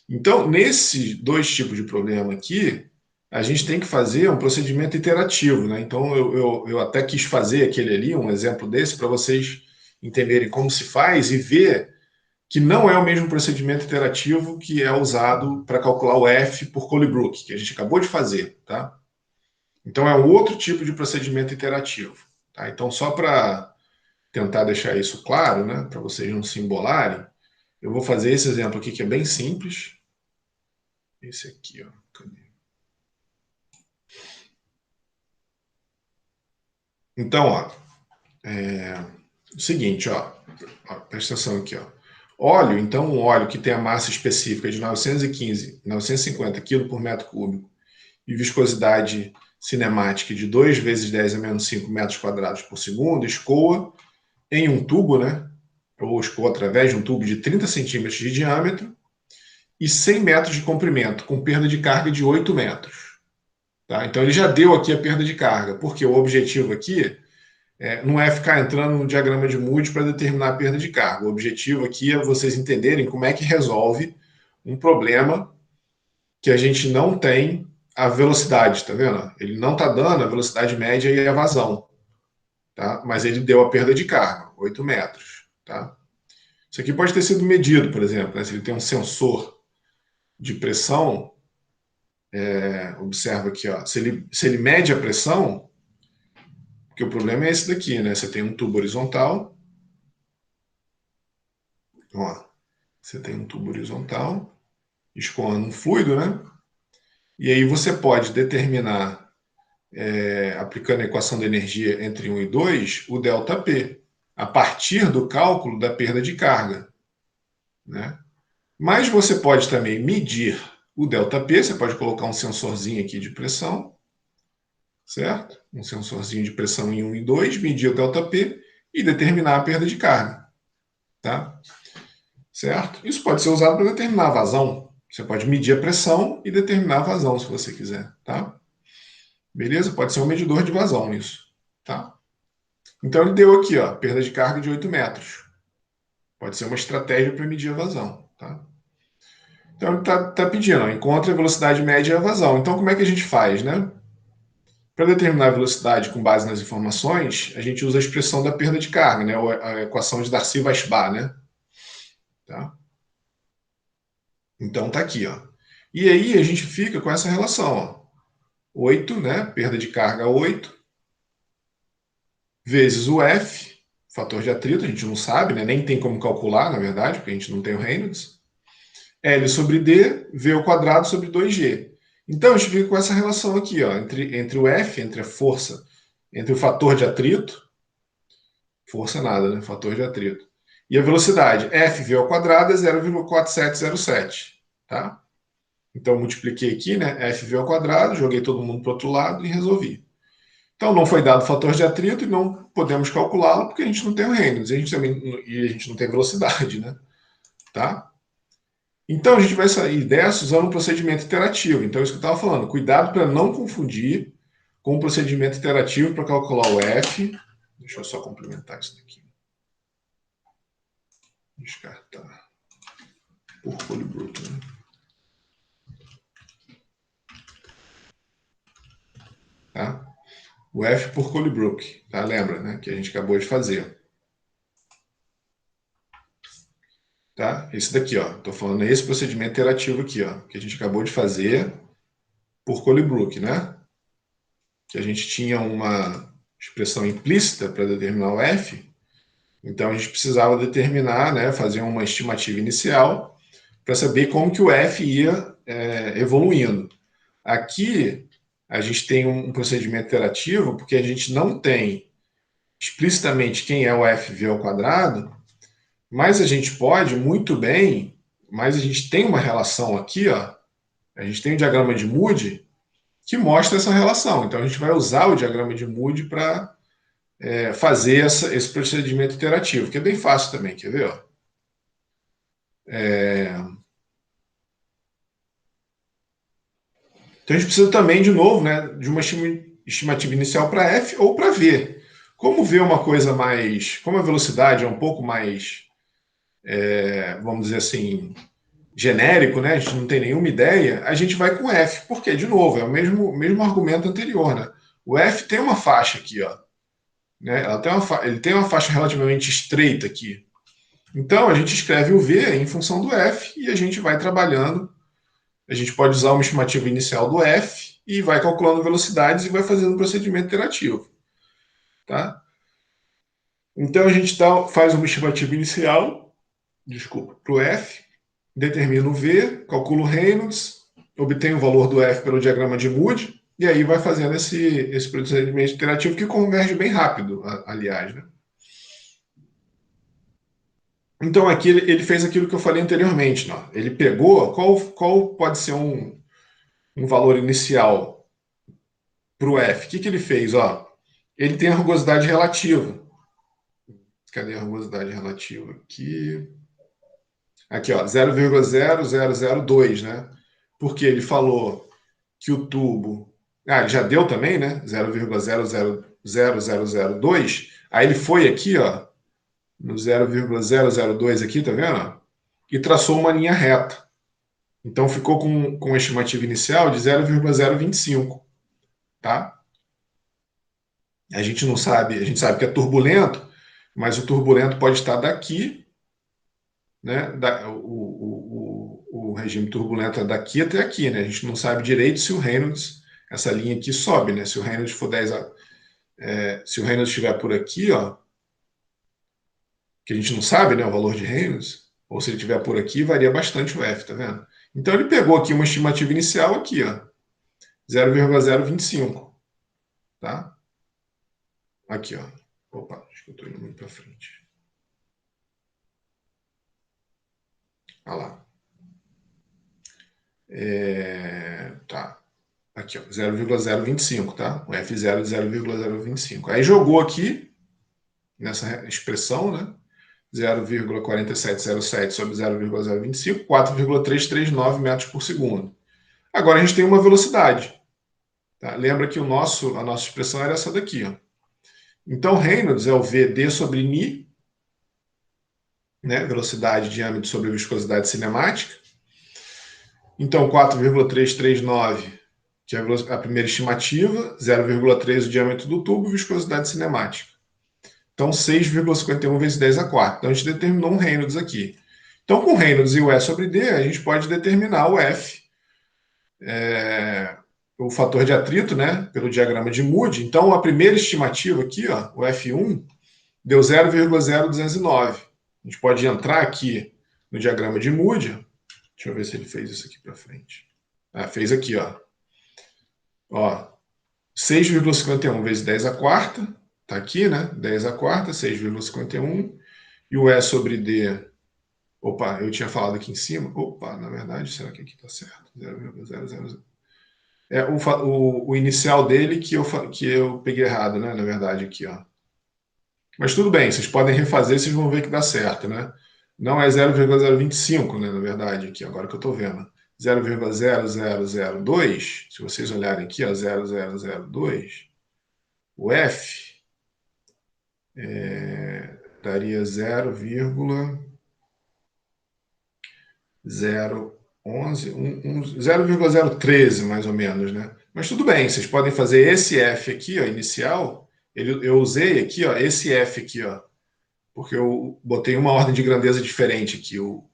Então, nesses dois tipos de problema aqui, a gente tem que fazer um procedimento iterativo, né? Então, eu até quis fazer aquele ali, um exemplo desse, para vocês entenderem como se faz e ver que não é o mesmo procedimento iterativo que é usado para calcular o F por Colebrook, que a gente acabou de fazer, tá? Então, é um outro tipo de procedimento iterativo, tá? Então, só para tentar deixar isso claro, né, para vocês não se embolarem, eu vou fazer esse exemplo aqui que é bem simples. Esse aqui, ó. Cadê? Então, ó, o seguinte, ó, presta atenção aqui, ó. Óleo, então, um óleo que tem a massa específica de 950 kg por metro cúbico e viscosidade cinemática de 2 vezes 10 a menos 5 metros quadrados por segundo, escoa em um tubo, né? Ou escoa através de um tubo de 30 centímetros de diâmetro e 100 metros de comprimento, com perda de carga de 8 metros. Tá? Então, ele já deu aqui a perda de carga, porque o objetivo aqui não é ficar entrando no diagrama de Moody para determinar a perda de carga. O objetivo aqui é vocês entenderem como é que resolve um problema que a gente não tem a velocidade, tá vendo? Ele não está dando a velocidade média e a vazão, tá? Mas ele deu a perda de carga, 8 metros, tá? Isso aqui pode ter sido medido, por exemplo, né? Se ele tem um sensor de pressão, observa aqui, ó, se ele mede a pressão, porque o problema é esse daqui, né? Você tem um tubo horizontal, ó, você tem um tubo horizontal, escoando um fluido, né? E aí você pode determinar, aplicando a equação da energia entre 1 e 2, o ΔP, a partir do cálculo da perda de carga, né? Mas você pode também medir o ΔP, você pode colocar um sensorzinho aqui de pressão, certo? Um sensorzinho de pressão em 1 e 2, medir o ΔP e determinar a perda de carga, tá? Certo? Isso pode ser usado para determinar a vazão. Você pode medir a pressão e determinar a vazão, se você quiser, tá? Beleza? Pode ser um medidor de vazão isso, tá? Então ele deu aqui, ó, perda de carga de 8 metros. Pode ser uma estratégia para medir a vazão, tá? Então ele tá pedindo, ó, encontre a velocidade média e a vazão. Então como é que a gente faz, né? Para determinar a velocidade com base nas informações, a gente usa a expressão da perda de carga, né? A equação de Darcy-Weisbach, né? Tá? Então tá aqui, ó. E aí a gente fica com essa relação, ó. 8, né? Perda de carga 8, vezes o F, fator de atrito, a gente não sabe, né? Nem tem como calcular, na verdade, porque a gente não tem o Reynolds. L sobre D, V ao quadrado sobre 2G. Então a gente fica com essa relação aqui, ó, entre o F, entre a força, entre o fator de atrito, força nada, né? Fator de atrito. E a velocidade, Fv ao quadrado é 0,4707, tá? Então, multipliquei aqui, né? Fv ao quadrado, joguei todo mundo para o outro lado e resolvi. Então, não foi dado o fator de atrito e não podemos calculá-lo porque a gente não tem o Reynolds e a gente não tem velocidade, né? Tá? Então, a gente vai sair dessa usando um procedimento iterativo. Então, isso que eu estava falando. Cuidado para não confundir com o procedimento iterativo para calcular o F. Deixa eu só complementar isso daqui. Descartar por Colebrook, né? Tá? O F por Colebrook, tá? Lembra, né? Que a gente acabou de fazer. Tá? Esse daqui, ó. Tô falando esse procedimento iterativo aqui, ó, que a gente acabou de fazer por Colebrook, né? Que a gente tinha uma expressão implícita para determinar o F, então a gente precisava determinar, né, fazer uma estimativa inicial para saber como que o F ia evoluindo. Aqui a gente tem um procedimento iterativo porque a gente não tem explicitamente quem é o FV ao quadrado, mas a gente pode muito bem, mas a gente tem uma relação aqui, ó, a gente tem um diagrama de Moody que mostra essa relação. Então a gente vai usar o diagrama de Moody para fazer esse procedimento iterativo, que é bem fácil também, quer ver? Ó? Então a gente precisa também, de novo, né, de uma estimativa inicial para F ou para V. Como ver uma coisa mais... Como a velocidade é um pouco mais, vamos dizer assim, genérico, né? A gente não tem nenhuma ideia, a gente vai com F. Por quê? De novo, é o mesmo argumento anterior, né? O F tem uma faixa aqui, ó. Né? Ele tem uma faixa relativamente estreita aqui. Então, a gente escreve o V em função do F e a gente vai trabalhando. A gente pode usar uma estimativa inicial do F e vai calculando velocidades e vai fazendo um procedimento iterativo. Tá? Então, a gente faz uma estimativa inicial, desculpa, para o F, determina o V, calcula o Reynolds, obtém o valor do F pelo diagrama de Moody, e aí vai fazendo esse procedimento iterativo que converge bem rápido, aliás. Né? Então, aqui ele fez aquilo que eu falei anteriormente. Não? Ele pegou qual pode ser um valor inicial para o F. O que ele fez? Ó, ele tem a rugosidade relativa. Cadê a rugosidade relativa? Aqui, ó, 0,0002, né? Porque ele falou que o tubo... Ah, ele já deu também, né? 0,000002. Aí ele foi aqui, ó, no 0,002 aqui, tá vendo? E traçou uma linha reta. Então ficou com a estimativa inicial de 0,025, tá? A gente não sabe, a gente sabe que é turbulento, mas o turbulento pode estar daqui, né? O regime turbulento é daqui até aqui, né? A gente não sabe direito se o Reynolds, essa linha aqui sobe, né? Se o Reynolds for 10 se o Reynolds estiver por aqui, ó, que a gente não sabe, né, o valor de Reynolds, ou se ele estiver por aqui, varia bastante o F, tá vendo? Então ele pegou aqui uma estimativa inicial aqui, ó, 0,025, tá? Aqui, ó. Opa, acho que eu estou indo muito para frente. Olha lá. Tá. Aqui, ó, 0,025, tá? O F0 de 0,025. Aí jogou aqui, nessa expressão, né? 0,4707 sobre 0,025, 4,339 metros por segundo. Agora a gente tem uma velocidade. Tá? Lembra que a nossa expressão era essa daqui. Ó. Então, Reynolds é o VD sobre Ni, né? Velocidade, diâmetro sobre viscosidade cinemática. Então, 4,339, que é a primeira estimativa, 0,3 o diâmetro do tubo, viscosidade cinemática. Então, 6,51 vezes 10 a quarta. Então, a gente determinou um Reynolds aqui. Então, com Reynolds e o E sobre D, a gente pode determinar o F, o fator de atrito, né, pelo diagrama de Moody. Então, a primeira estimativa aqui, ó, o F1, deu 0,0209. A gente pode entrar aqui no diagrama de Moody. Deixa eu ver se ele fez isso aqui para frente. Ah, fez aqui, ó. 6,51 vezes 10 a quarta. Tá aqui, né? 10 a quarta, 6,51. E o E sobre D... Opa, eu tinha falado aqui em cima. Opa, na verdade, será que aqui tá certo? 0,000. O inicial dele que eu peguei errado, né? Na verdade, aqui, ó. Mas tudo bem, vocês podem refazer, vocês vão ver que dá certo, né? Não é 0,025, né? Na verdade, aqui, agora que eu estou vendo. 0,0002, se vocês olharem aqui, ó, 0002, o F daria 0,013, mais ou menos, né? Mas tudo bem, vocês podem fazer esse F aqui, ó, inicial. Eu usei aqui, ó, esse F aqui, ó, porque eu botei uma ordem de grandeza diferente aqui, o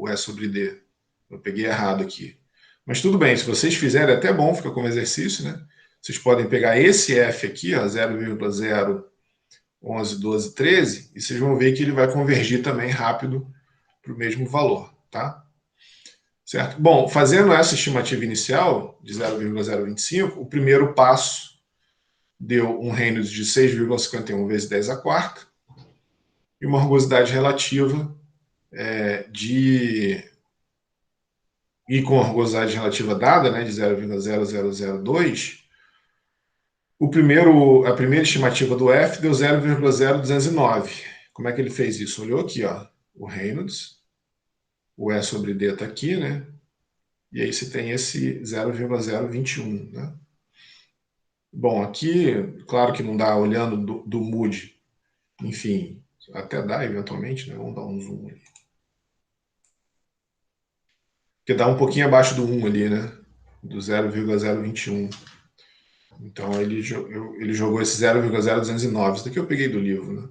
E sobre D. Eu peguei errado aqui. Mas tudo bem, se vocês fizerem, é até bom, fica como exercício, né? Vocês podem pegar esse F aqui, ó, 0,011, 12, 13, e vocês vão ver que ele vai convergir também rápido para o mesmo valor, tá? Certo? Bom, fazendo essa estimativa inicial de 0,025, o primeiro passo deu um Reynolds de 6,51 vezes 10 a quarta e uma rugosidade relativa e com a rugosidade relativa dada, né, de 0,0002, a primeira estimativa do F deu 0,0209. Como é que ele fez isso? Olhou aqui, ó, o Reynolds, o E sobre D está aqui, né? E aí você tem esse 0,021, né? Bom, aqui, claro que não dá olhando do Moody. Enfim, até dá eventualmente, né? Vamos dar um zoom ali. Porque dá um pouquinho abaixo do 1 ali, né? Do 0,021. Então ele jogou esse 0,0209. Isso daqui eu peguei do livro, né?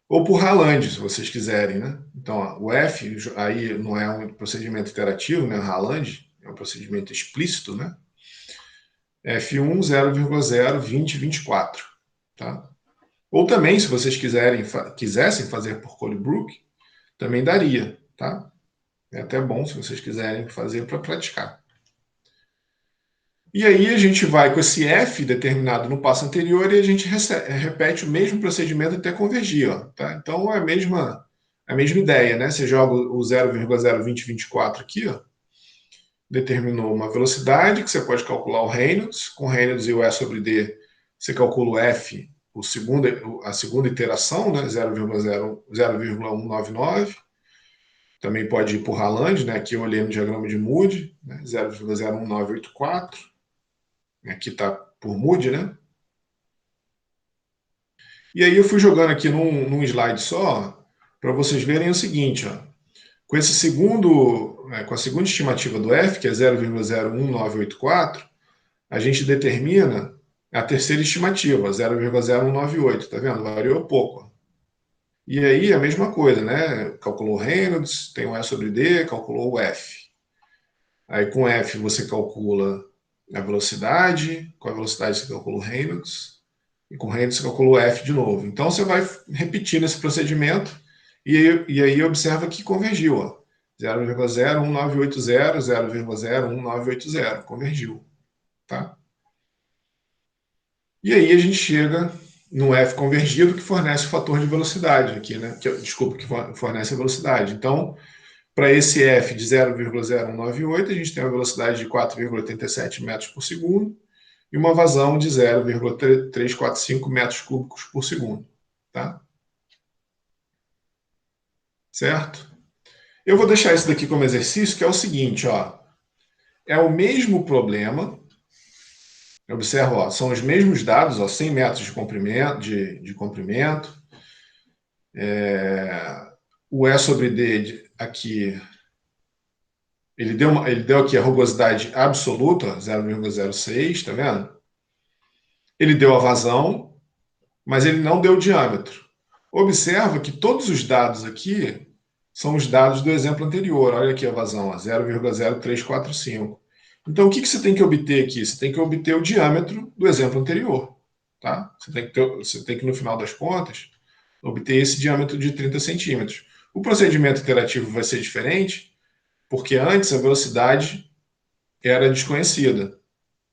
Ou por Haaland, se vocês quiserem, né? Então, ó, o F aí não é um procedimento interativo, né? Haaland é um procedimento explícito, né? F1 0,02024, tá? Ou também, se vocês quisessem fazer por Colebrook, também daria, tá? É até bom se vocês quiserem fazer para praticar. E aí a gente vai com esse F determinado no passo anterior e a gente repete o mesmo procedimento até convergir, ó, tá? Então é a mesma ideia, né? Você joga o 0,02024 aqui, ó, determinou uma velocidade que você pode calcular o Reynolds, com Reynolds e o E sobre D, você calcula o F, a segunda iteração, né? 0,199. Também pode ir por Haaland, né? Aqui eu olhei no diagrama de Moody, né? 0,01984. Aqui está por Moody, né? E aí eu fui jogando aqui num slide só, para vocês verem o seguinte, ó. Com esse com a segunda estimativa do F, que é 0,01984, a gente determina a terceira estimativa, 0,0198, tá vendo? Variou pouco. E aí a mesma coisa, né? Calculou o Reynolds, tem o E sobre D, calculou o F. Aí com F você calcula a velocidade, com a velocidade você calcula o Reynolds, e com o Reynolds você calcula o F de novo. Então você vai repetindo esse procedimento e aí observa que convergiu. Ó. 0,01980, 0,01980, convergiu. Tá? E aí a gente chega no F convergido que fornece o fator de velocidade aqui, né? Desculpa, que fornece a velocidade. Então, para esse F de 0,0198, a gente tem uma velocidade de 4,87 metros por segundo e uma vazão de 0,345 metros cúbicos por segundo. Tá? Certo? Eu vou deixar isso daqui como exercício, que é o seguinte, ó. É o mesmo problema. Observa, ó, são os mesmos dados, ó, 100 metros de comprimento, de comprimento. O E sobre D aqui, ele deu aqui a rugosidade absoluta, 0,06, tá vendo? Ele deu a vazão, mas ele não deu o diâmetro. Observa que todos os dados aqui são os dados do exemplo anterior. Olha aqui a vazão, 0,0345. Então, o que você tem que obter aqui? Você tem que obter o diâmetro do exemplo anterior. Tá? Você tem que, no final das contas, obter esse diâmetro de 30 centímetros. O procedimento iterativo vai ser diferente, porque antes a velocidade era desconhecida.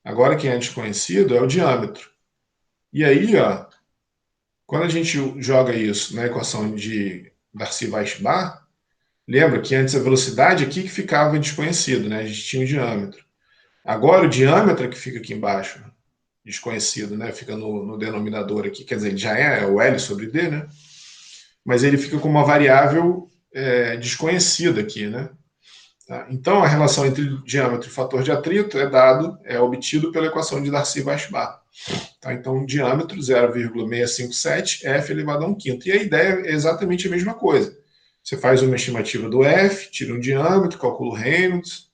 Agora, quem é desconhecido é o diâmetro. E aí, ó, quando a gente joga isso na equação de Darcy-Weisbach, lembra que antes a velocidade aqui que ficava desconhecido, né? A gente tinha o diâmetro. Agora o diâmetro é que fica aqui embaixo, desconhecido, né? Fica no denominador aqui, quer dizer, ele já é o L sobre D, né? Mas ele fica como uma variável desconhecida aqui, né? Tá? Então a relação entre diâmetro e fator de atrito é obtido pela equação de Darcy-Weisbach. Tá? Então, diâmetro 0,657, F elevado a 1/5. E a ideia é exatamente a mesma coisa. Você faz uma estimativa do F, tira um diâmetro, calcula o Reynolds.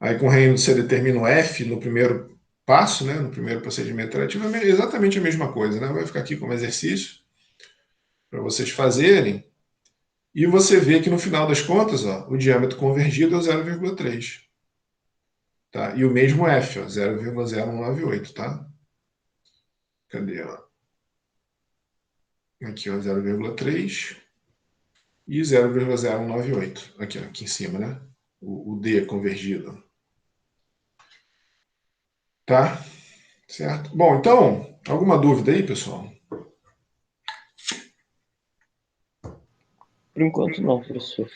Aí com o Reynolds você determina o F no primeiro passo, né? No primeiro procedimento iterativo. É exatamente a mesma coisa. Né? Vai ficar aqui como exercício para vocês fazerem. E você vê que no final das contas, ó, o diâmetro convergido é 0,3. Tá? E o mesmo F, 0,0198. Tá? Cadê? Ó? Aqui, ó, 0,3 e 0,0198. Aqui em cima, né? O D convergido. Tá? Certo? Bom, então, alguma dúvida aí, pessoal? Por enquanto não, professor.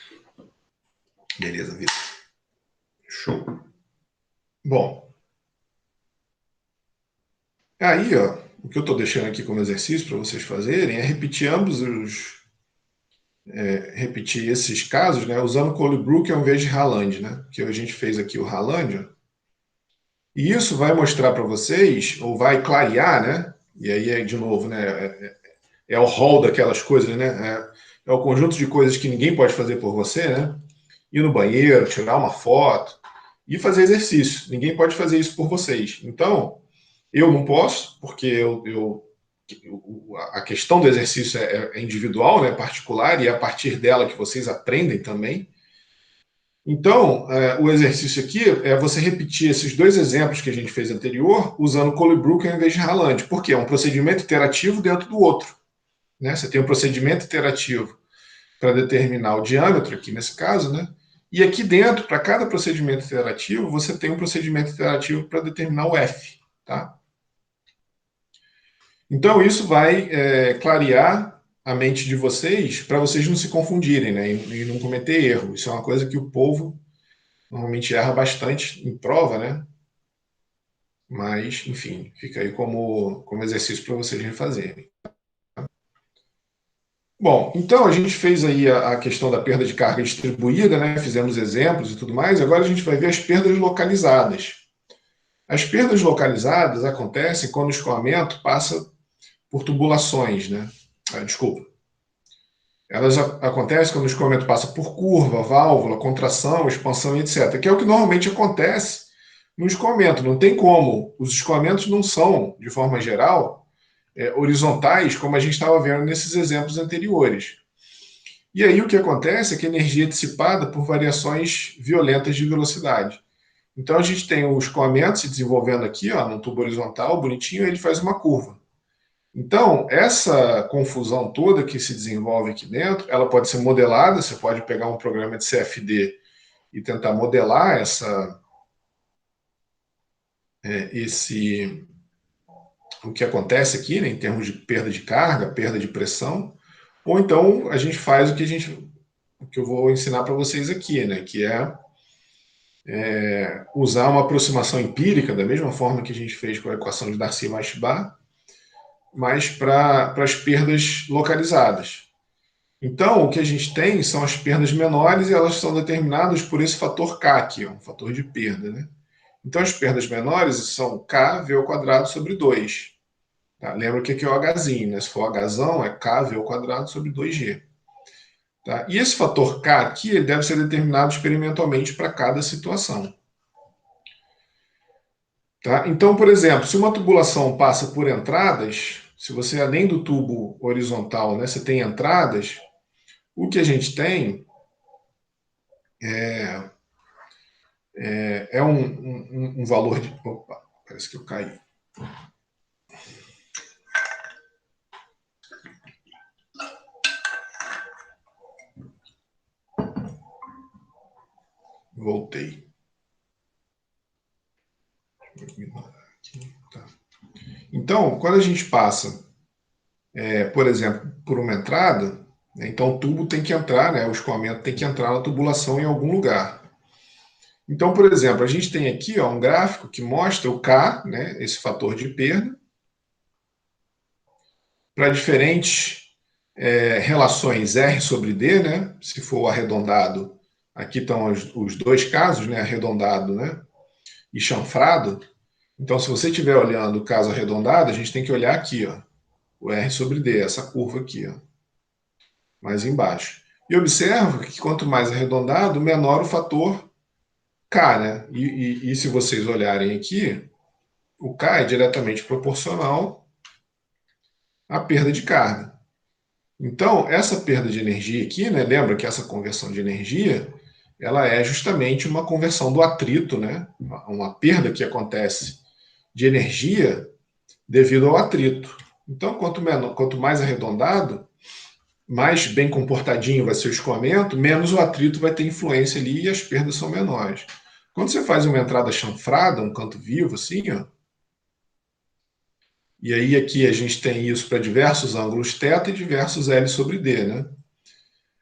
Beleza, Vitor. Show. Bom, aí, ó, o que eu estou deixando aqui como exercício para vocês fazerem é repetir repetir esses casos, né, usando Colebrook ao invés de Haaland, né? Que a gente fez aqui o Haaland, ó. E isso vai mostrar para vocês, ou vai clarear, né? E aí, de novo, né? É o rol daquelas coisas, né? É o conjunto de coisas que ninguém pode fazer por você, né? Ir no banheiro, tirar uma foto e fazer exercício. Ninguém pode fazer isso por vocês. Então, eu não posso, porque a questão do exercício é individual, né? Particular, e é a partir dela que vocês aprendem também. Então, o exercício aqui é você repetir esses dois exemplos que a gente fez anterior, usando Colebrook ao invés de Haaland. Por quê? É um procedimento iterativo dentro do outro. Né? Você tem um procedimento iterativo para determinar o diâmetro, aqui nesse caso, né? E aqui dentro, para cada procedimento iterativo, você tem um procedimento iterativo para determinar o F. Tá? Então, isso vai clarear a mente de vocês para vocês não se confundirem, né? E não cometer erro. Isso é uma coisa que o povo normalmente erra bastante em prova, né? Mas, enfim, fica aí como exercício para vocês refazerem. Bom, então a gente fez aí a questão da perda de carga distribuída, né? Fizemos exemplos e tudo mais. Agora a gente vai ver as perdas localizadas. As perdas localizadas acontecem quando o escoamento passa por tubulações, né? Desculpa. Elas acontecem quando o escoamento passa por curva, válvula, contração, expansão e etc. Que é o que normalmente acontece no escoamento. Não tem como. Os escoamentos não são, de forma geral, horizontais, como a gente estava vendo nesses exemplos anteriores. E aí o que acontece é que a energia é dissipada por variações violentas de velocidade. Então a gente tem o escoamento se desenvolvendo aqui, ó, num tubo horizontal, bonitinho, ele faz uma curva. Então, essa confusão toda que se desenvolve aqui dentro, ela pode ser modelada, você pode pegar um programa de CFD e tentar modelar esse o que acontece aqui, né, em termos de perda de carga, perda de pressão, ou então a gente faz o que eu vou ensinar para vocês aqui, né, que é usar uma aproximação empírica, da mesma forma que a gente fez com a equação de Darcy-Weisbach, mas para as perdas localizadas. Então, o que a gente tem são as perdas menores e elas são determinadas por esse fator K aqui, um fator de perda. Né? Então, as perdas menores são KV ao quadrado sobre 2. Tá? Lembra que aqui é o Hzinho, né? Se for Hzão, é KV ao quadrado sobre 2G. Tá? E esse fator K aqui ele deve ser determinado experimentalmente para cada situação. Tá? Então, por exemplo, se uma tubulação passa por entradas, se você, além do tubo horizontal, né, você tem entradas, o que a gente tem é um valor de. Opa, parece que eu caí. Voltei. Tá. Então, quando a gente passa, por exemplo, por uma entrada, né, então o tubo tem que entrar, né, o escoamento tem que entrar na tubulação em algum lugar. Então, por exemplo, a gente tem aqui ó, um gráfico que mostra o K, né, esse fator de perda, para diferentes relações R sobre D, né, se for arredondado, aqui estão os dois casos, né, arredondado, né, e chanfrado. Então, se você estiver olhando o caso arredondado, a gente tem que olhar aqui, ó, o R sobre D, essa curva aqui, ó, mais embaixo. E observa que quanto mais arredondado, menor o fator K, né? E se vocês olharem aqui, o K é diretamente proporcional à perda de carga. Então, essa perda de energia aqui, né? Lembra que essa conversão de energia, ela é justamente uma conversão do atrito, né? Uma perda que acontece de energia devido ao atrito. Então, quanto mais arredondado, mais bem comportadinho vai ser o escoamento, menos o atrito vai ter influência ali e as perdas são menores. Quando você faz uma entrada chanfrada, um canto vivo, assim, ó, e aí aqui a gente tem isso para diversos ângulos θ e diversos L sobre D, né?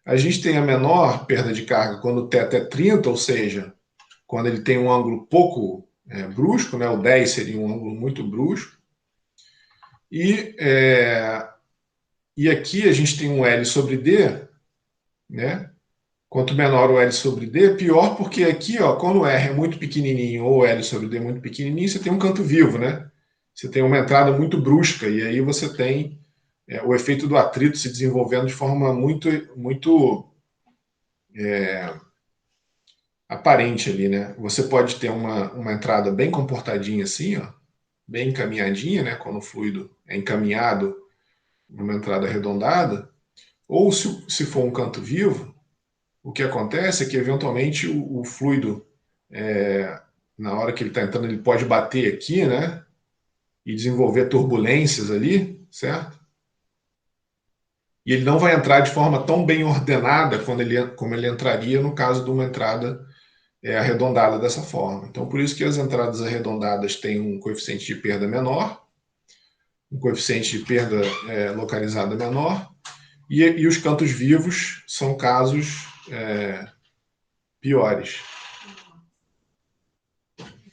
A gente tem a menor perda de carga quando o θ é 30, ou seja, quando ele tem um ângulo pouco brusco, né? O 10 seria um ângulo muito brusco. E aqui a gente tem um L sobre D, né? Quanto menor o L sobre D, pior, porque aqui, ó, quando o R é muito pequenininho ou o L sobre D é muito pequenininho, você tem um canto vivo, né? Você tem uma entrada muito brusca e aí você tem o efeito do atrito se desenvolvendo de forma muito aparente ali, né? Você pode ter uma entrada bem comportadinha assim, ó, bem encaminhadinha, né? Quando o fluido é encaminhado numa entrada arredondada, ou se for um canto vivo, o que acontece é que eventualmente o fluido, na hora que ele está entrando, ele pode bater aqui, né? E desenvolver turbulências ali, certo? E ele não vai entrar de forma tão bem ordenada como ele entraria no caso de uma entrada arredondada dessa forma. Então, por isso que as entradas arredondadas têm um coeficiente de perda menor, um coeficiente de perda localizada menor, e os cantos vivos são casos piores.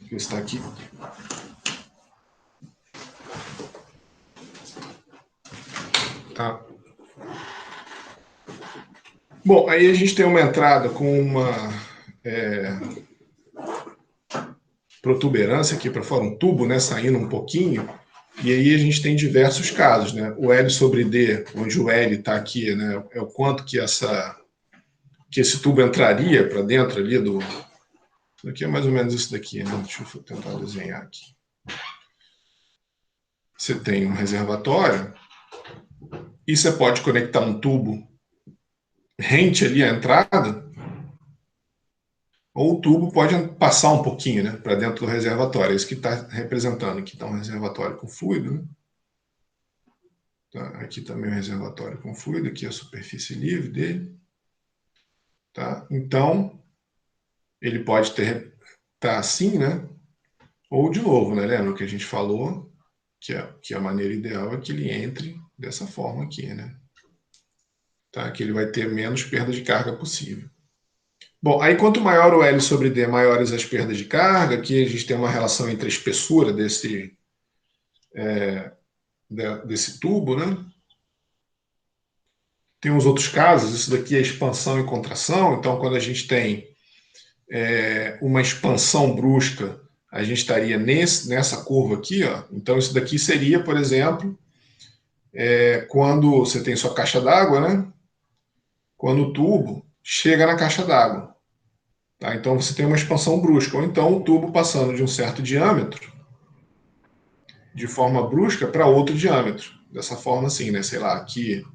Que está aqui. Tá. Bom, aí a gente tem uma entrada com uma protuberância aqui para fora, um tubo, né, saindo um pouquinho, e aí a gente tem diversos casos, né? O L sobre D, onde o L está aqui, né, é o quanto que esse tubo entraria para dentro ali do... Isso aqui é mais ou menos isso daqui, né? Deixa eu tentar desenhar aqui. Você tem um reservatório e você pode conectar um tubo rente ali à entrada, ou o tubo pode passar um pouquinho, né, para dentro do reservatório. É isso que está representando. Aqui está um reservatório com fluido, né? Tá? Aqui também um reservatório com fluido, aqui a superfície livre dele. Tá? Então, ele pode tá assim, né? Ou de novo, né? Lembra que a gente falou que a maneira ideal é que ele entre dessa forma aqui, né? Tá? Que ele vai ter menos perda de carga possível. Bom, aí quanto maior o L sobre D, maiores as perdas de carga. Aqui a gente tem uma relação entre a espessura desse tubo, né? Tem uns outros casos, isso daqui é expansão e contração. Então, quando a gente tem uma expansão brusca, a gente estaria nessa curva aqui, ó. Então, isso daqui seria, por exemplo, quando você tem sua caixa d'água, né? Quando o tubo chega na caixa d'água. Tá? Então, você tem uma expansão brusca. Ou então, o tubo passando de um certo diâmetro, de forma brusca, para outro diâmetro. Dessa forma assim, né? Sei lá, aqui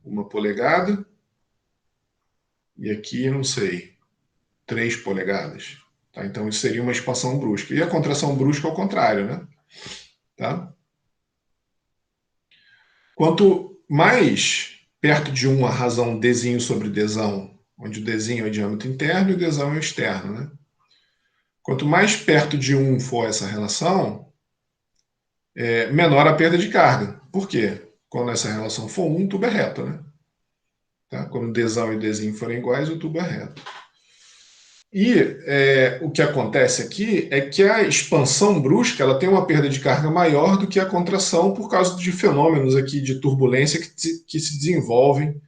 1 polegada e aqui, não sei, 3 polegadas. Tá? Então, isso seria uma expansão brusca. E a contração brusca é o contrário, né? Tá? Quanto mais perto de 1 a razão Dzinho sobre Dzão, onde o Dzinho é o diâmetro interno e o Dzão é o externo, né? Quanto mais perto de 1 for essa relação, menor a perda de carga. Por quê? Quando essa relação for 1, o tubo é reto, né? Tá? Quando Dzão e Dzinho forem iguais, o tubo é reto. E o que acontece aqui é que a expansão brusca ela tem uma perda de carga maior do que a contração por causa de fenômenos aqui de turbulência que se desenvolvem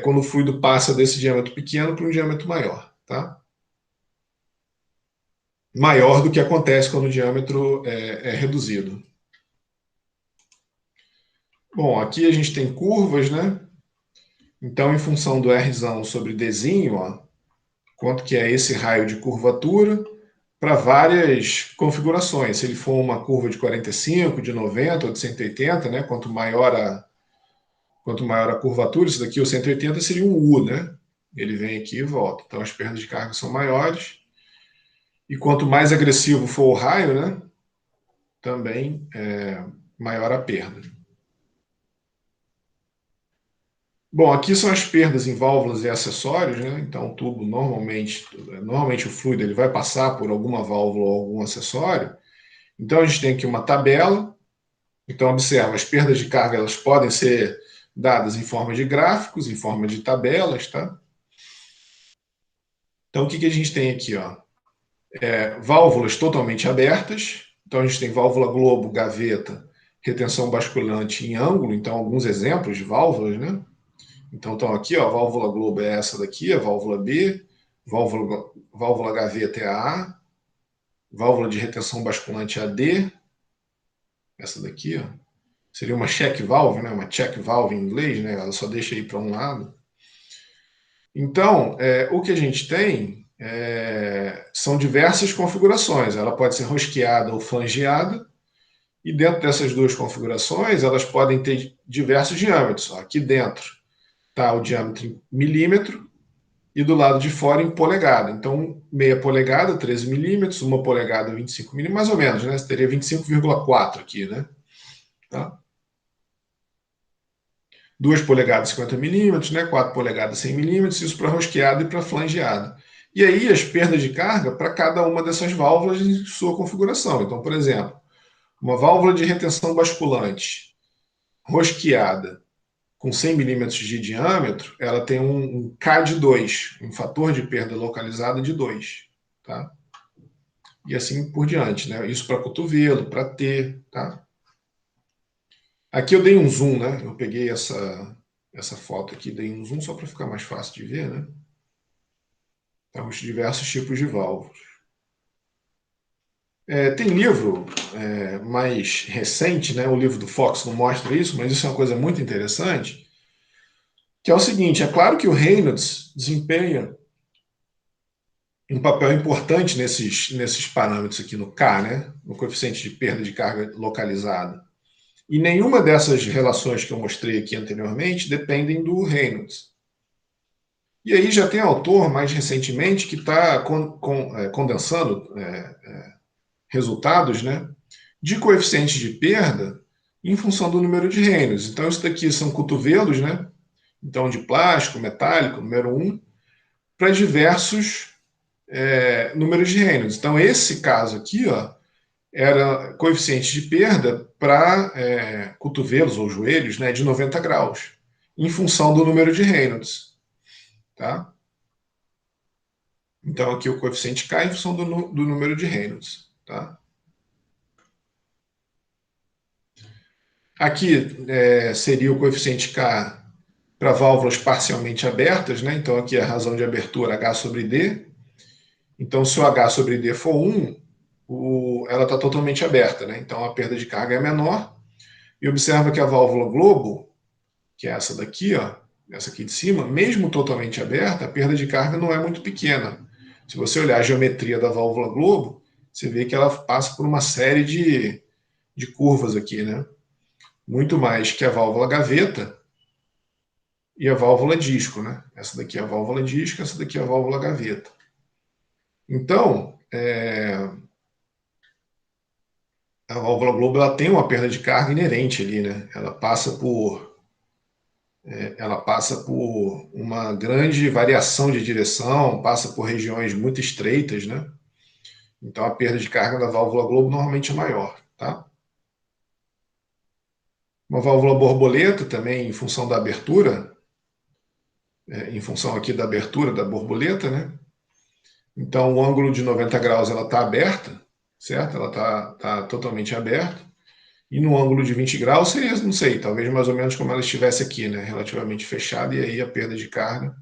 quando o fluido passa desse diâmetro pequeno para um diâmetro maior. Tá? Maior do que acontece quando o diâmetro é reduzido. Bom, aqui a gente tem curvas, né? Então, em função do Rzão sobre Dzinho, ó, quanto que é esse raio de curvatura, para várias configurações. Se ele for uma curva de 45, de 90 ou de 180, né? Quanto maior a curvatura, isso daqui, o 180 seria um U, né? Ele vem aqui e volta. Então as perdas de carga são maiores. E quanto mais agressivo for o raio, né? Também maior a perda. Bom, aqui são as perdas em válvulas e acessórios, né? Então o tubo normalmente o fluido ele vai passar por alguma válvula ou algum acessório. Então a gente tem aqui uma tabela. Então, observa, as perdas de carga elas podem ser dadas em forma de gráficos, em forma de tabelas, tá? Então, o que a gente tem aqui? Ó? Válvulas totalmente abertas. Então, a gente tem válvula globo, gaveta, retenção basculante em ângulo. Então, alguns exemplos de válvulas, né? Então, aqui, ó, a válvula globo é essa daqui, a válvula B, válvula gaveta é a A, válvula de retenção basculante é a D, essa daqui, ó, seria uma check valve, né? Uma check valve em inglês, né? Ela só deixa ir para um lado. Então, o que a gente tem são diversas configurações. Ela pode ser rosqueada ou flangeada, e dentro dessas duas configurações, elas podem ter diversos diâmetros. Ó, aqui dentro está o diâmetro em milímetro e do lado de fora em polegada. Então, meia polegada, 13 milímetros, uma polegada, 25 milímetros, mais ou menos, né? Você teria 25,4 aqui, né? Tá? 2 polegadas, 50 milímetros, né? 4 polegadas, 100 milímetros, isso para rosqueado e para flangeado. E aí as perdas de carga para cada uma dessas válvulas em sua configuração. Então, por exemplo, uma válvula de retenção basculante rosqueada com 100 milímetros de diâmetro, ela tem um K de 2, um fator de perda localizada de 2. Tá? E assim por diante. Né? Isso para cotovelo, para T. Tá? Aqui eu dei um zoom, né? Eu peguei essa foto aqui, dei um zoom só para ficar mais fácil de ver, né? Então, os diversos tipos de válvulas. Tem livro mais recente, né? O livro do Fox não mostra isso, mas isso é uma coisa muito interessante, que é o seguinte, é claro que o Reynolds desempenha um papel importante nesses parâmetros aqui no K, né? No coeficiente de perda de carga localizada. E nenhuma dessas relações que eu mostrei aqui anteriormente dependem do Reynolds. E aí já tem autor, mais recentemente, que está condensando resultados, né, de coeficientes de perda em função do número de Reynolds. Então, isso daqui são cotovelos, né? Então, de plástico, metálico, número 1, para diversos números de Reynolds. Então, esse caso aqui, ó, era coeficiente de perda para cotovelos ou joelhos, né, de 90 graus, em função do número de Reynolds. Tá? Então, aqui o coeficiente K em função do número de Reynolds. Tá? Aqui seria o coeficiente K para válvulas parcialmente abertas, né? Então, aqui é a razão de abertura H sobre D. Então, se o H sobre D for 1, ela está totalmente aberta, né? Então, a perda de carga é menor. E observa que a válvula globo, que é essa daqui, ó, essa aqui de cima, mesmo totalmente aberta, a perda de carga não é muito pequena. Se você olhar a geometria da válvula globo, você vê que ela passa por uma série de curvas aqui, né? Muito mais que a válvula gaveta e a válvula disco, né? Essa daqui é a válvula disco, essa daqui é a válvula gaveta. Então, a válvula globo ela tem uma perda de carga inerente ali, né? Ela passa por uma grande variação de direção, passa por regiões muito estreitas, né? Então a perda de carga da válvula globo normalmente é maior, tá? Uma válvula borboleta também, em função da abertura, em função aqui da abertura da borboleta, né? Então o ângulo de 90 graus ela está aberta, certo? Ela tá totalmente aberta. E no ângulo de 20 graus seria, não sei, talvez mais ou menos como ela estivesse aqui, né? Relativamente fechada, e aí a perda de carga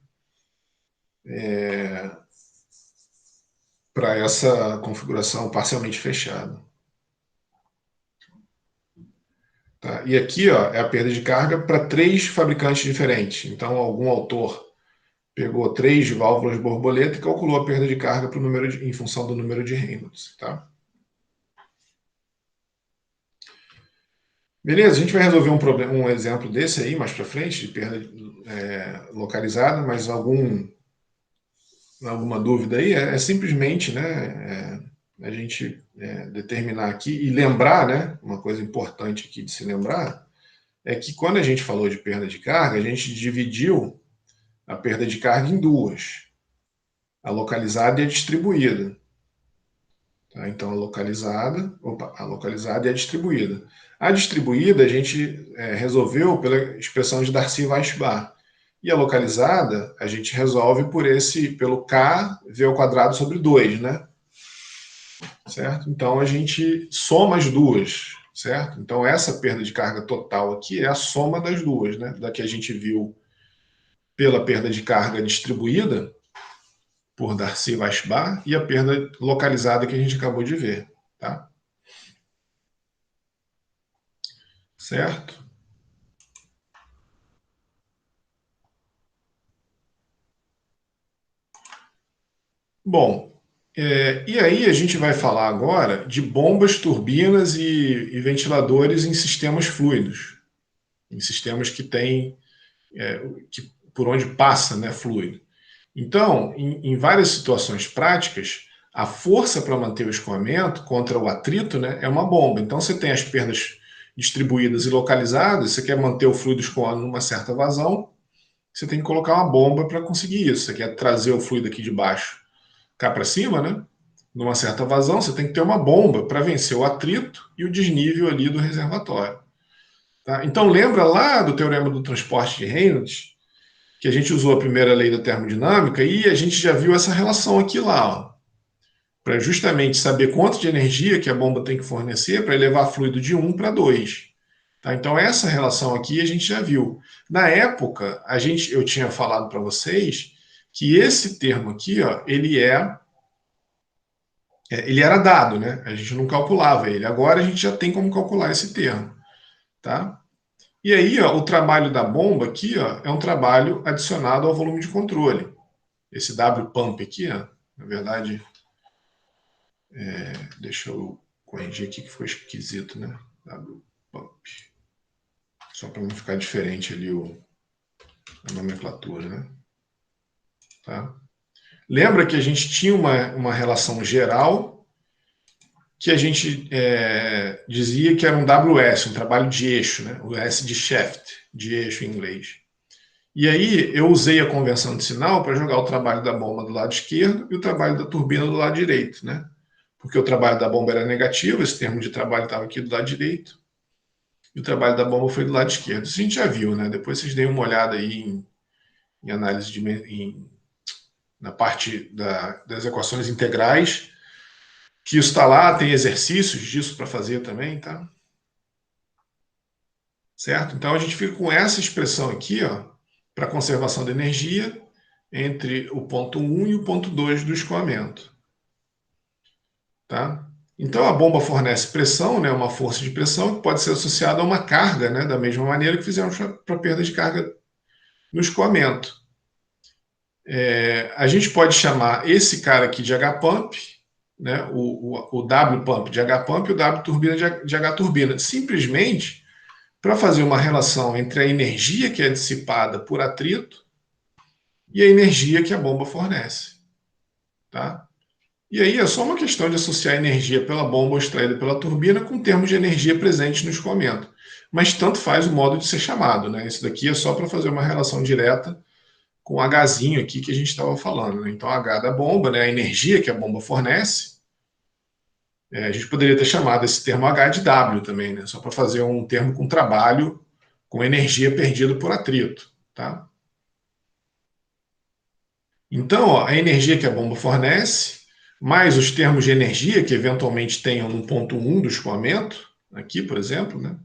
para essa configuração parcialmente fechada. Tá? E aqui ó, é a perda de carga para 3 fabricantes diferentes. Então, algum autor pegou 3 válvulas borboleta e calculou a perda de carga em função do número de Reynolds. Tá? Beleza, a gente vai resolver um exemplo desse aí mais para frente, de perda localizada, mas alguma dúvida aí? É simplesmente, né, a gente determinar aqui e lembrar, né, uma coisa importante aqui de se lembrar, é que quando a gente falou de perda de carga, a gente dividiu a perda de carga em duas, a localizada e a distribuída. Tá? Então, a localizada e a distribuída. A distribuída a gente resolveu pela expressão de Darcy-Weisbach. E a localizada a gente resolve pelo K V ao quadrado sobre 2, né? Certo? Então, a gente soma as duas, certo? Então, essa perda de carga total aqui é a soma das duas, né? Da que a gente viu pela perda de carga distribuída por Darcy Weisbach e a perda localizada que a gente acabou de ver, tá? Certo? Bom, e aí a gente vai falar agora de bombas, turbinas e ventiladores em sistemas fluidos, em sistemas que têm, por onde passa, né, fluido. Então, em várias situações práticas, a força para manter o escoamento contra o atrito, né, é uma bomba. Então, você tem as perdas distribuídas e localizadas, você quer manter o fluido escoando numa certa vazão, você tem que colocar uma bomba para conseguir isso. Você quer trazer o fluido aqui de baixo cá para cima, né? Numa certa vazão, você tem que ter uma bomba para vencer o atrito e o desnível ali do reservatório. Tá? Então, lembra lá do teorema do transporte de Reynolds, que a gente usou a primeira lei da termodinâmica e a gente já viu essa relação aqui lá, para justamente saber quanto de energia que a bomba tem que fornecer para elevar fluido de 1 para 2. Tá? Então, essa relação aqui a gente já viu. Na época, eu tinha falado para vocês que esse termo aqui, ó, ele era dado, né? A gente não calculava ele. Agora a gente já tem como calcular esse termo, tá? E aí, ó, o trabalho da bomba aqui, ó, é um trabalho adicionado ao volume de controle. Esse W pump aqui, ó, na verdade, deixa eu corrigir aqui que ficou esquisito, né? W pump. Só para não ficar diferente ali a nomenclatura, né? Tá? Lembra que a gente tinha uma relação geral que a gente dizia que era um WS, um trabalho de eixo, né? O S de shaft, de eixo em inglês. E aí eu usei a convenção de sinal para jogar o trabalho da bomba do lado esquerdo e o trabalho da turbina do lado direito, né? Porque o trabalho da bomba era negativo, esse termo de trabalho estava aqui do lado direito, e o trabalho da bomba foi do lado esquerdo. Isso a gente já viu, né? Depois vocês deem uma olhada aí em análise na parte das equações integrais, que isso está lá, tem exercícios disso para fazer também, tá? Certo? Então a gente fica com essa expressão aqui, ó, para conservação de energia entre o ponto 1 e o ponto 2 do escoamento. Tá? Então a bomba fornece pressão, né, uma força de pressão que pode ser associada a uma carga, né, da mesma maneira que fizemos para a perda de carga no escoamento. A gente pode chamar esse cara aqui de H-pump, né, o W-pump de H-pump e o W-turbina de H-turbina, simplesmente para fazer uma relação entre a energia que é dissipada por atrito e a energia que a bomba fornece. Tá? E aí é só uma questão de associar a energia pela bomba extraída pela turbina com termos de energia presentes no escoamento. Mas tanto faz o modo de ser chamado. Né? Isso daqui é só para fazer uma relação direta com o Hzinho aqui que a gente estava falando. Né? Então, H da bomba, né, a energia que a bomba fornece, a gente poderia ter chamado esse termo H de W também, né? Só para fazer um termo com trabalho, com energia perdida por atrito. Tá? Então, ó, a energia que a bomba fornece, mais os termos de energia que eventualmente tenham no ponto 1 do escoamento, aqui, por exemplo, né?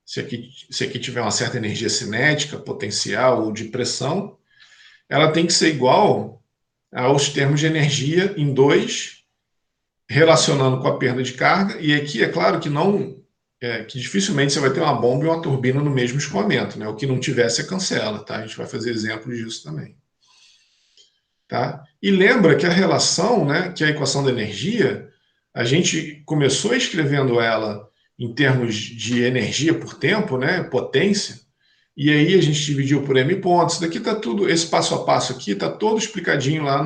Se aqui tiver uma certa energia cinética, potencial ou de pressão, ela tem que ser igual aos termos de energia em 2, relacionando com a perda de carga, e aqui é claro que não que dificilmente você vai ter uma bomba e uma turbina no mesmo escoamento, né? O que não tiver, você cancela, tá? A gente vai fazer exemplos disso também. Tá? E lembra que a relação, né, que é a equação da energia, a gente começou escrevendo ela em termos de energia por tempo, né, potência, e aí a gente dividiu por m pontos. Isso daqui está tudo, esse passo a passo aqui está todo explicadinho lá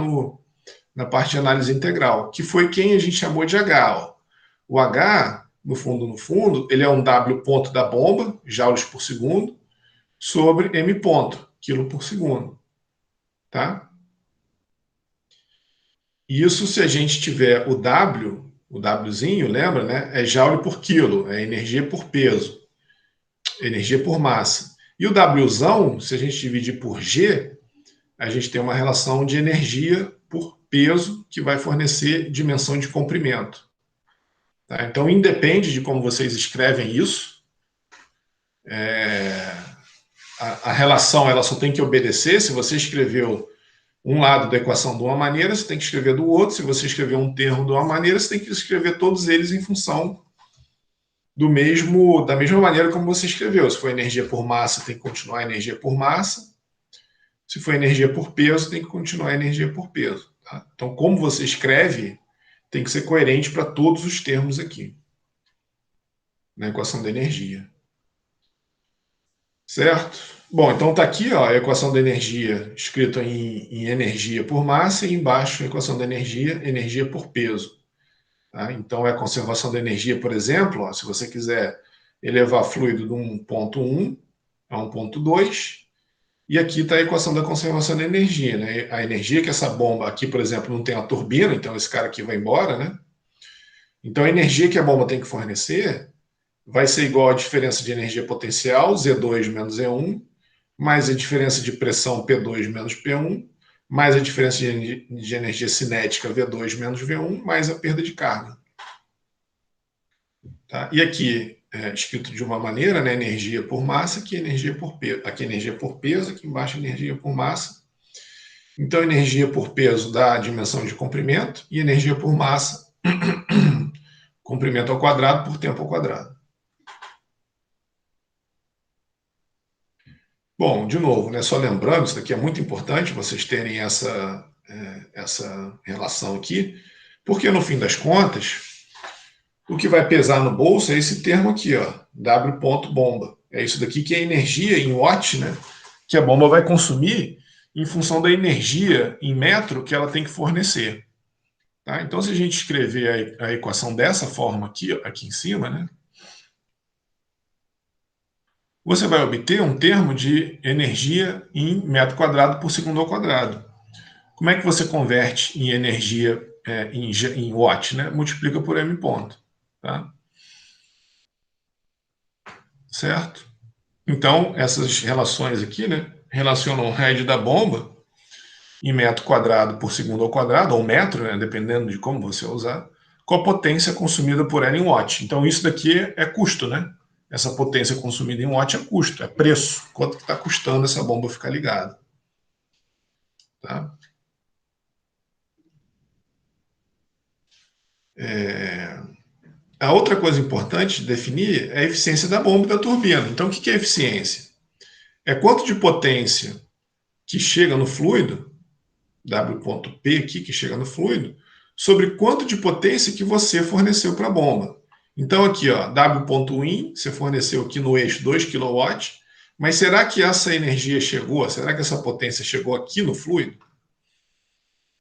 na parte de análise integral, que foi quem a gente chamou de H. Ó. O H, no fundo, ele é um W ponto da bomba, joules por segundo, sobre m ponto, quilo por segundo. Tá? Isso se a gente tiver o W, o Wzinho, lembra, né? É joule por quilo, é energia por peso, energia por massa. E o Wzão, se a gente dividir por G, a gente tem uma relação de energia por peso que vai fornecer dimensão de comprimento. Tá? Então, independe de como vocês escrevem isso, a relação ela só tem que obedecer. Se você escreveu um lado da equação de uma maneira, você tem que escrever do outro. Se você escreveu um termo de uma maneira, você tem que escrever todos eles em função da mesma maneira como você escreveu. Se for energia por massa, tem que continuar energia por massa. Se for energia por peso, tem que continuar energia por peso. Tá? Então, como você escreve, tem que ser coerente para todos os termos aqui na equação da energia. Certo? Bom, então está aqui ó, a equação da energia escrita em energia por massa e embaixo a equação da energia, energia por peso. Tá? Então é a conservação da energia, por exemplo, ó, se você quiser elevar fluido de um ponto 1 a um ponto 2, e aqui está a equação da conservação da energia. Né? A energia que essa bomba, aqui por exemplo, não tem a turbina, então esse cara aqui vai embora, né? Então a energia que a bomba tem que fornecer vai ser igual à diferença de energia potencial, Z2 menos E1, mais a diferença de pressão P2 menos P1, mais a diferença de energia cinética V2 menos V1, mais a perda de carga. Tá? E aqui, escrito de uma maneira, né, energia por massa, aqui energia por peso. Aqui energia por peso, aqui embaixo energia por massa. Então, energia por peso dá a dimensão de comprimento e energia por massa, comprimento ao quadrado por tempo ao quadrado. Bom, de novo, né, só lembrando, isso daqui é muito importante vocês terem essa relação aqui, porque no fim das contas, o que vai pesar no bolso é esse termo aqui, ó, W ponto bomba. É isso daqui que é energia em watt, né, que a bomba vai consumir em função da energia em metro que ela tem que fornecer. Tá? Então, se a gente escrever a equação dessa forma aqui, aqui em cima, né, você vai obter um termo de energia em metro quadrado por segundo ao quadrado. Como é que você converte em energia em watt? Né? Multiplica por m ponto. Tá? Certo? Então, essas relações aqui, né, relacionam o head da bomba em metro quadrado por segundo ao quadrado, ou metro, né, dependendo de como você usar, com a potência consumida por ela em watt. Então, isso daqui é custo, né? Essa potência consumida em watt é custo, é preço. Quanto que está custando essa bomba ficar ligada. Tá? A outra coisa importante de definir é a eficiência da bomba e da turbina. Então, o que é eficiência? É quanto de potência que chega no fluido, W.P aqui, que chega no fluido, sobre quanto de potência que você forneceu para a bomba. Então, aqui, ó, W.in, você forneceu aqui no eixo 2 kW, mas será que essa energia chegou? Será que essa potência chegou aqui no fluido?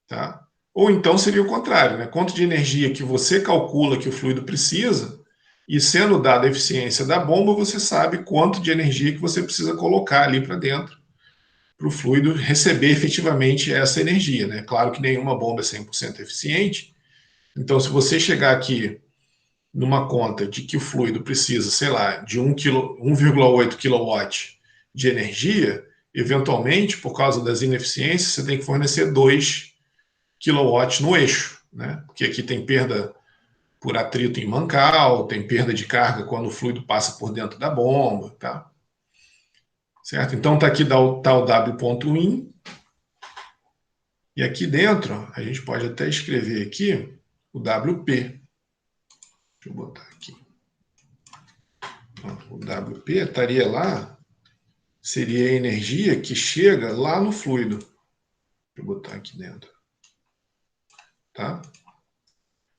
Tá? Ou então seria o contrário, né? Quanto de energia que você calcula que o fluido precisa, e sendo dada a eficiência da bomba, você sabe quanto de energia que você precisa colocar ali para dentro, para o fluido receber efetivamente essa energia. Né? Claro que nenhuma bomba é 100% eficiente, então se você chegar aqui numa conta de que o fluido precisa, sei lá, de 1,8 kW de energia, eventualmente, por causa das ineficiências, você tem que fornecer 2 kW no eixo, né? Porque aqui tem perda por atrito em mancal, tem perda de carga quando o fluido passa por dentro da bomba, tá? Certo? Então tá aqui tá o W.in, e aqui dentro a gente pode até escrever aqui o WP. Deixa eu botar aqui. O WP estaria lá, seria a energia que chega lá no fluido. Deixa eu botar aqui dentro. Tá?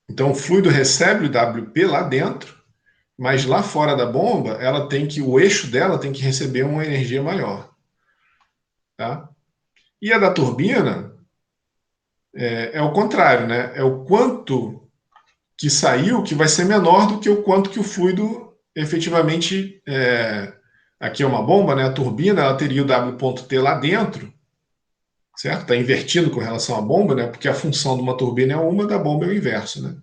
Então o fluido recebe o WP lá dentro, mas lá fora da bomba, o eixo dela tem que receber uma energia maior. Tá? E a da turbina é o contrário, né? É o quanto que saiu que vai ser menor do que o quanto que o fluido efetivamente. Aqui é uma bomba, né? A turbina ela teria o W.T lá dentro, certo? Está invertido com relação à bomba, né? Porque a função de uma turbina é uma, da bomba é o inverso, né?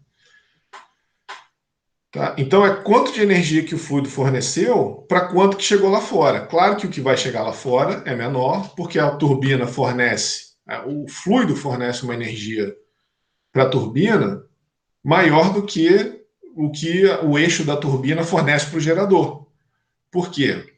Tá? Então é quanto de energia que o fluido forneceu para quanto que chegou lá fora. Claro que o que vai chegar lá fora é menor, porque a turbina o fluido fornece uma energia para a turbina maior do que o eixo da turbina fornece para o gerador. Por quê?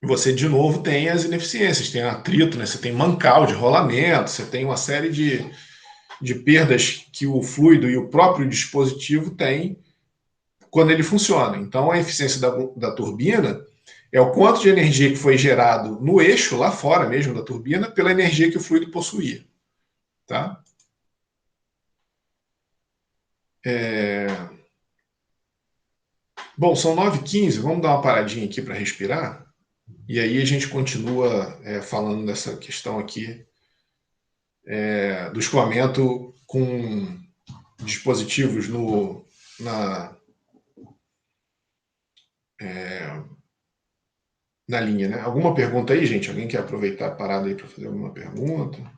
você de novo tem as ineficiências, tem atrito, né? Você tem mancal de rolamento, você tem uma série de perdas que o fluido e o próprio dispositivo tem quando ele funciona. Então, a eficiência da turbina é o quanto de energia que foi gerado no eixo, lá fora mesmo da turbina, pela energia que o fluido possuía. Tá? Bom, são 9h15, vamos dar uma paradinha aqui para respirar, e aí a gente continua falando dessa questão aqui do escoamento com dispositivos na, na linha. Né? Alguma pergunta aí, gente? Alguém quer aproveitar a parada aí para fazer alguma pergunta?